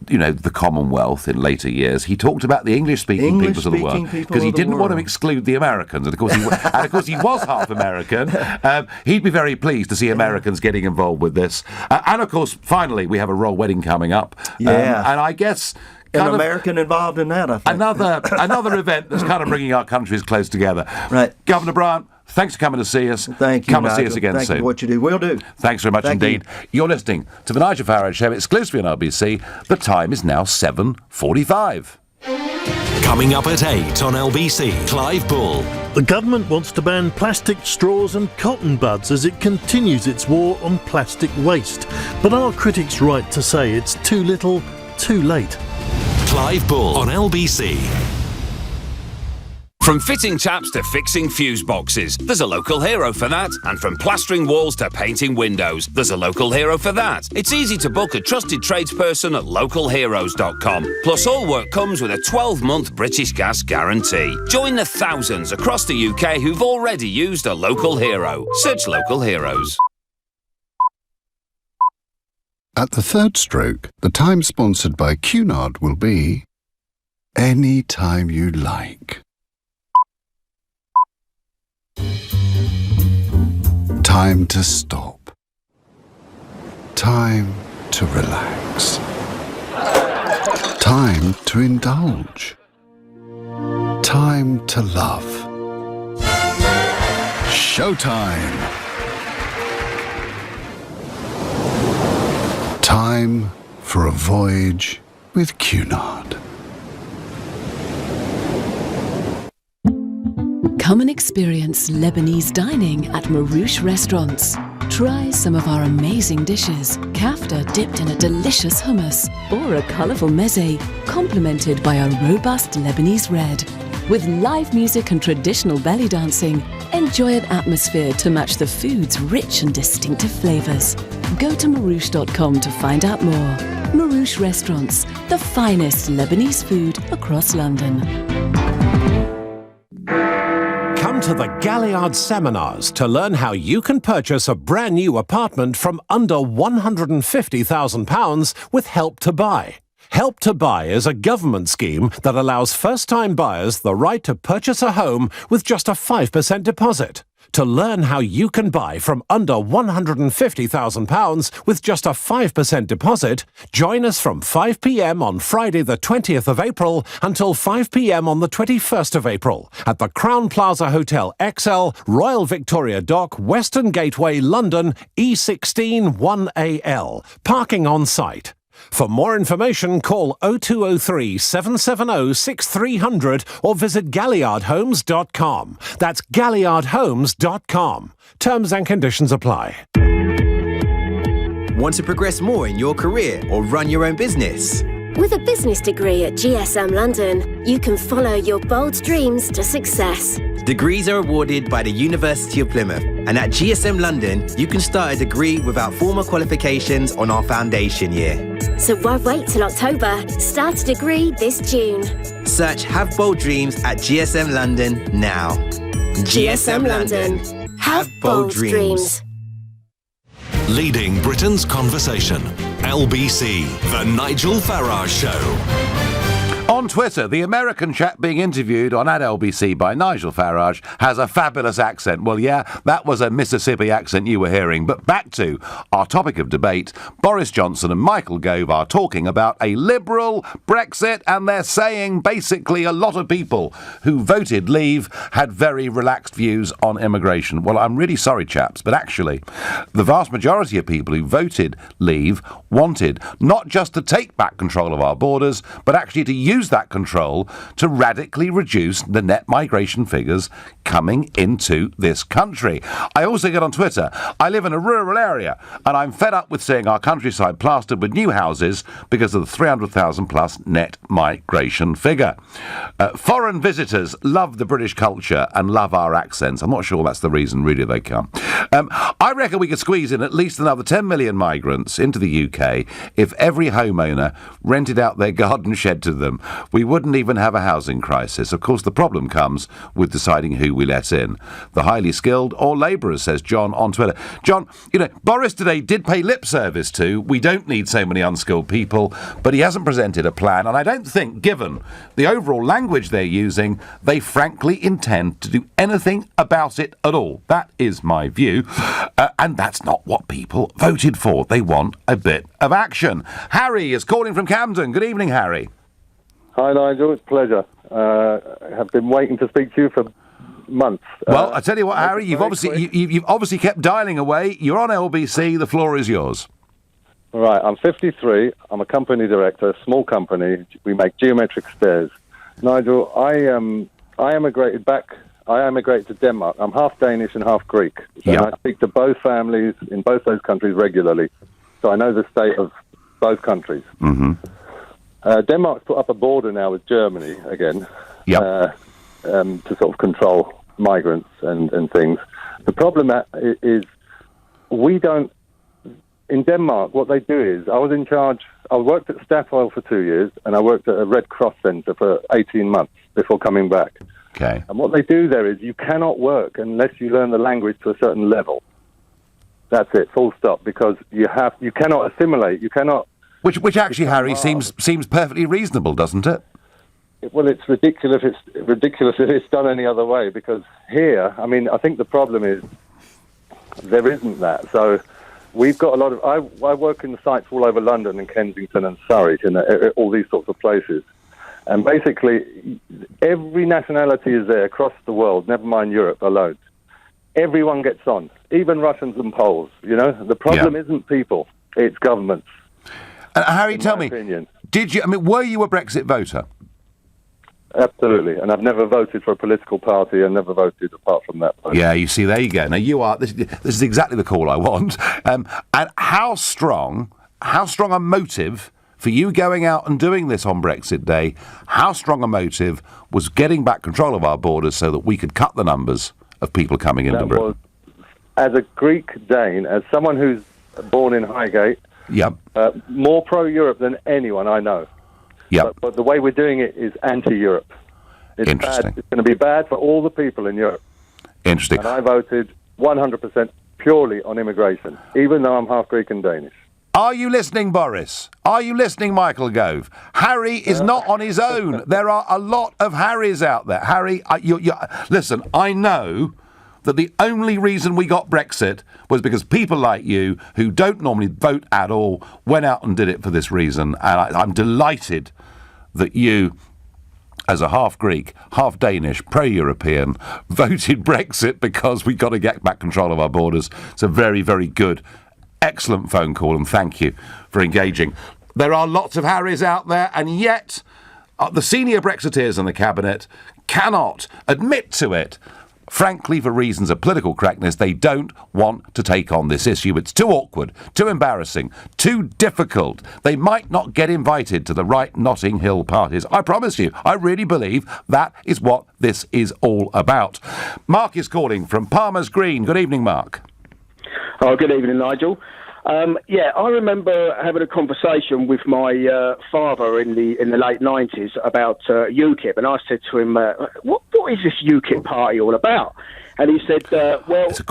the Commonwealth in later years. He talked about the English-speaking peoples of the world because he didn't want to exclude the Americans. And of course, he was half American. He'd be very pleased to see Americans getting involved with this. And of course, finally, we have a royal wedding coming up. Yeah. And I guess an American involved in that, I think. Another event that's kind of bringing our countries close together. Right. Governor Bryant, thanks for coming to see us. Thank you, Come Nigel. and see us again Thank soon. you for what you do. Will do. Thanks very much indeed. You're listening to the Nigel Farage Show exclusively on LBC. The time is now 7:45. Coming up at 8 on LBC, Clive Bull. The government wants to ban plastic straws and cotton buds as it continues its war on plastic waste. But are critics right to say it's too little, too late? Clive Bull on LBC. From fitting taps to fixing fuse boxes, there's a local hero for that. And from plastering walls to painting windows, there's a local hero for that. It's easy to book a trusted tradesperson at localheroes.com. Plus, all work comes with a 12-month British Gas guarantee. Join the thousands across the UK who've already used a local hero. Search Local Heroes. At the third stroke, the time sponsored by Cunard will be any time you like. Time to stop. Time to relax. Time to indulge. Time to love. Showtime. Time for a voyage with Cunard. Come and experience Lebanese dining at Marouche Restaurants. Try some of our amazing dishes, kafta dipped in a delicious hummus, or a colourful meze, complemented by a robust Lebanese red. With live music and traditional belly dancing, enjoy an atmosphere to match the food's rich and distinctive flavours. Go to Marouche.com to find out more. Marouche Restaurants, the finest Lebanese food across London. Come to the Galliard Seminars to learn how you can purchase a brand new apartment from under £150,000 with Help to Buy. Help to Buy is a government scheme that allows first-time buyers the right to purchase a home with just a 5% deposit. To learn how you can buy from under £150,000 with just a 5% deposit, join us from 5 p.m. on Friday the 20th of April until 5 p.m. on the 21st of April at the Crown Plaza Hotel XL, Royal Victoria Dock, Western Gateway, London, E16 1AL. Parking on site. For more information, call 0203 770 6300 or visit galliardhomes.com. That's galliardhomes.com. Terms and conditions apply. Want to progress more in your career or run your own business? With a business degree at GSM London, you can follow your bold dreams to success. Degrees are awarded by the University of Plymouth, and at GSM London, you can start a degree without formal qualifications on our foundation year. So why wait till October? Start a degree this June. Search Have Bold Dreams at GSM London now. GSM London. Have bold dreams. Leading Britain's conversation. LBC, The Nigel Farage Show. On Twitter, the American chap being interviewed on @LBC by Nigel Farage has a fabulous accent. Well, yeah, that was a Mississippi accent you were hearing. But back to our topic of debate. Boris Johnson and Michael Gove are talking about a liberal Brexit, and they're saying basically a lot of people who voted Leave had very relaxed views on immigration. Well, I'm really sorry, chaps, but actually, the vast majority of people who voted Leave wanted not just to take back control of our borders, but actually to use that control to radically reduce the net migration figures coming into this country. I also get on Twitter, I live in a rural area and I'm fed up with seeing our countryside plastered with new houses because of the 300,000 plus net migration figure. Foreign visitors love the British culture and love our accents. I'm not sure that's the reason really they come. I reckon we could squeeze in at least another 10 million migrants into the UK if every homeowner rented out their garden shed to them. We wouldn't even have a housing crisis. Of course, the problem comes with deciding who we let in. The highly skilled or labourers, says John on Twitter. John, Boris today did pay lip service to, we don't need so many unskilled people, but he hasn't presented a plan. And I don't think, given the overall language they're using, they frankly intend to do anything about it at all. That is my view. And that's not what people voted for. They want a bit of action. Harry is calling from Camden. Good evening, Harry. Hi, Nigel. It's a pleasure. I have been waiting to speak to you for months. Well, I tell you what, Harry, you've obviously kept dialing away. You're on LBC. The floor is yours. All right. I'm 53. I'm a company director, a small company. We make geometric stairs. Nigel, I emigrated to Denmark. I'm half Danish and half Greek. So I speak to both families in both those countries regularly. So I know the state of both countries. Mm-hmm. Denmark's put up a border now with Germany again to sort of control migrants and things. The problem is we don't... In Denmark, what they do is, I worked at Statoil for 2 years, and I worked at a Red Cross centre for 18 months before coming back. Okay. And what they do there is you cannot work unless you learn the language to a certain level. That's it, full stop, because you cannot assimilate, you cannot... Which actually, Harry, seems perfectly reasonable, doesn't it? Well, it's ridiculous. It's ridiculous if it's done any other way. Because here, I think the problem is there isn't that. So we've got a lot of. I work in the sites all over London and Kensington and Surrey, and all these sorts of places. And basically, every nationality is there across the world. Never mind Europe alone. Everyone gets on, even Russians and Poles. The problem isn't people; it's governments. Harry, tell me, were you a Brexit voter? Absolutely, and I've never voted for a political party and never voted apart from that vote. Yeah, you see, there you go. Now you are. This is exactly the call I want. And how strong a motive for you going out and doing this on Brexit Day? How strong a motive was getting back control of our borders so that we could cut the numbers of people coming into Britain? As a Greek Dane, as someone who's born in Highgate. Yep. More pro-Europe than anyone I know. Yep. But the way we're doing it is anti-Europe. It's Interesting. Bad. It's going to be bad for all the people in Europe. Interesting. And I voted 100% purely on immigration, even though I'm half Greek and Danish. Are you listening, Boris? Are you listening, Michael Gove? Harry is not on his own. There are a lot of Harrys out there. Harry, listen, I know that the only reason we got Brexit was because people like you, who don't normally vote at all, went out and did it for this reason. And I'm delighted that you, as a half Greek, half Danish, pro-European, voted Brexit because we've got to get back control of our borders. It's a very, very good, excellent phone call, and thank you for engaging. There are lots of Harrys out there, and yet the senior Brexiteers in the Cabinet cannot admit to it. Frankly, for reasons of political correctness, they don't want to take on this issue. It's too awkward, too embarrassing, too difficult. They might not get invited to the right Notting Hill parties. I promise you, I really believe that is what this is all about. Mark is calling from Palmer's Green. Good evening, Mark. Oh, good evening, Nigel. I remember having a conversation with my father in the late 90s about UKIP, and I said to him, what is this UKIP party all about? And he said, well... It's a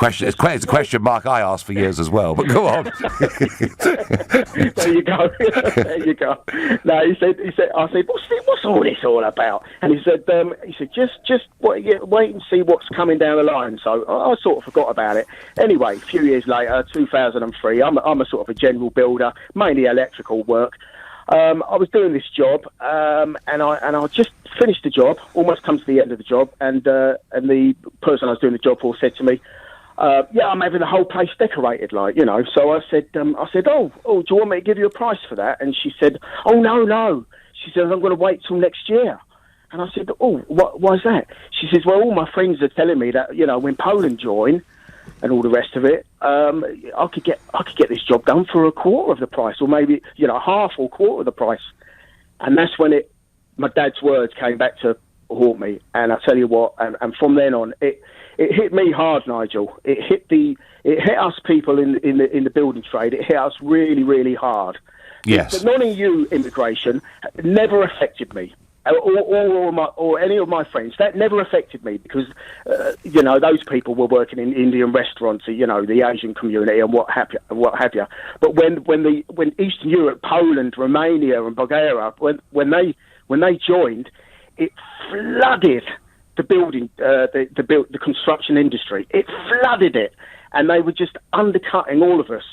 question mark I asked for years as well, but go on. There you go. There you go. No, I said, what's all this all about? And he said, just wait and see what's coming down the line. So I sort of forgot about it. Anyway, a few years later, 2003, I'm a sort of a general builder, mainly electrical work. I was doing this job, and I just finished the job, almost come to the end of the job, and the person I was doing the job for said to me, I'm having the whole place decorated, So I said, oh, do you want me to give you a price for that? And she said, oh, no. She said, I'm going to wait till next year. And I said, oh, why's that? She says, well, all my friends are telling me that, when Poland join and all the rest of it, I could get this job done for a quarter of the price, or maybe, half or quarter of the price. And that's when my dad's words came back to haunt me. And I tell you what, and from then on, it hit me hard, Nigel. It hit us people in the building trade. It hit us really, really hard. Yes. The non-EU immigration never affected me. Or any of my friends. That never affected me because, those people were working in Indian restaurants, the Asian community and what have you. But when Eastern Europe, Poland, Romania and Bulgaria, when they joined, it flooded the construction industry. It flooded it. And they were just undercutting all of us.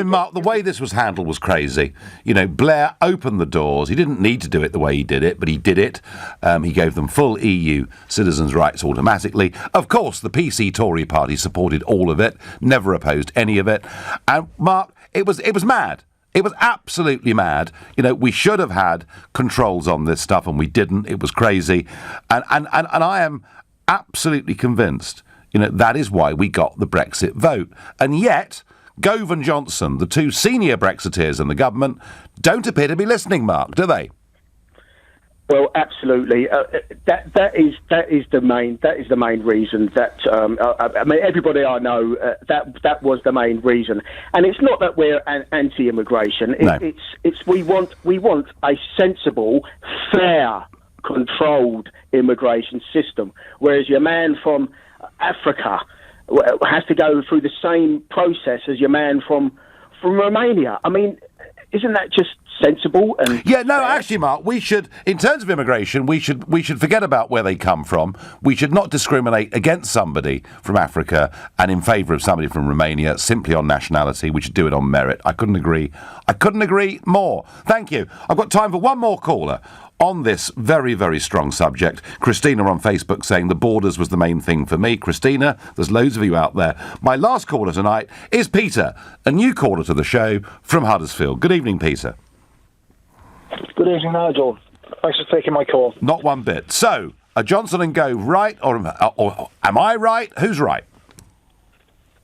Mark, the way this was handled was crazy. Blair opened the doors. He didn't need to do it the way he did it, but he did it. He gave them full EU citizens' rights automatically. Of course, the PC Tory party supported all of it, never opposed any of it. And, Mark, it was mad. It was absolutely mad. We should have had controls on this stuff, and we didn't. It was crazy. And I am absolutely convinced that is why we got the Brexit vote. And yet, Gove and Johnson, the two senior Brexiteers in the government, don't appear to be listening, Mark, do they? Well, absolutely. That is the main reason. That everybody I know that was the main reason. And it's not that we're anti-immigration. It's we want a sensible, fair, controlled immigration system. Whereas your man from Africa has to go through the same process as your man from Romania. I mean, isn't that just sensible? And actually, Mark, we should, in terms of immigration, we should forget about where they come from. We should not discriminate against somebody from Africa and in favour of somebody from Romania simply on nationality. We should do it on merit. I couldn't agree more. Thank you. I've got time for one more caller on this very, very strong subject. Christina on Facebook saying the borders was the main thing for me. Christina, there's loads of you out there. My last caller tonight is Peter, a new caller to the show from Huddersfield. Good evening, Peter. Good evening, Nigel. Thanks for taking my call. Not one bit. So, are Johnson and Gove right, or am I right? Who's right?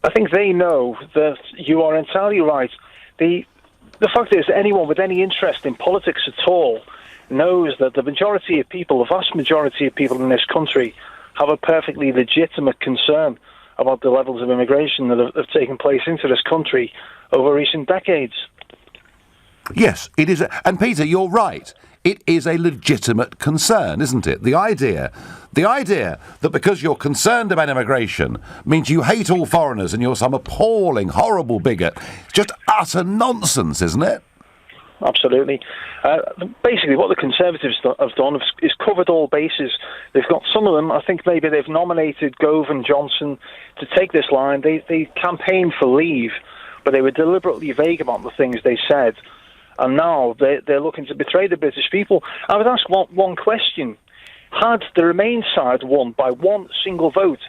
I think they know that you are entirely right. The fact is, anyone with any interest in politics at all knows that the majority of people, the vast majority of people in this country, have a perfectly legitimate concern about the levels of immigration that have taken place into this country over recent decades. Yes, it is. And Peter, you're right. It is a legitimate concern, isn't it? The idea that because you're concerned about immigration means you hate all foreigners and you're some appalling, horrible bigot. It's just utter nonsense, isn't it? absolutely. Basically, what the Conservatives have done is covered all bases. They've got some of them, I think maybe they've nominated Gove and Johnson to take this line. They campaigned for leave, but they were deliberately vague about the things they said. And now they're looking to betray the British people. I would ask one question. Had the Remain side won by one single vote,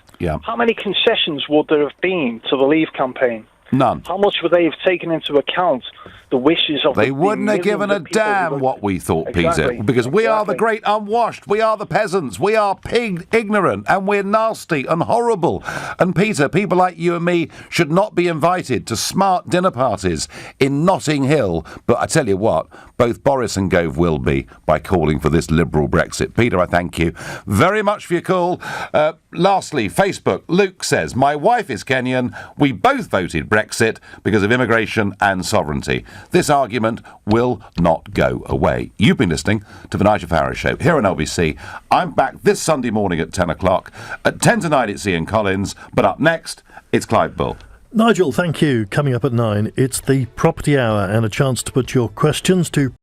how many concessions would there have been to the Leave campaign? None. How much would they have taken into account the wishes of They wouldn't have given a damn what we thought, Peter, because we are the great unwashed, we are the peasants, we are ignorant, and we're nasty and horrible. And Peter, people like you and me should not be invited to smart dinner parties in Notting Hill. But I tell you what, both Boris and Gove will be by calling for this liberal Brexit. Peter, I thank you very much for your call. Lastly, Facebook, Luke says, my wife is Kenyan. We both voted Brexit because of immigration and sovereignty. This argument will not go away. You've been listening to The Nigel Farage Show here on LBC. I'm back this Sunday morning at 10 o'clock. At 10 tonight, it's Ian Collins. But up next, it's Clive Bull. Nigel, thank you. Coming up at 9, it's the Property Hour and a chance to put your questions to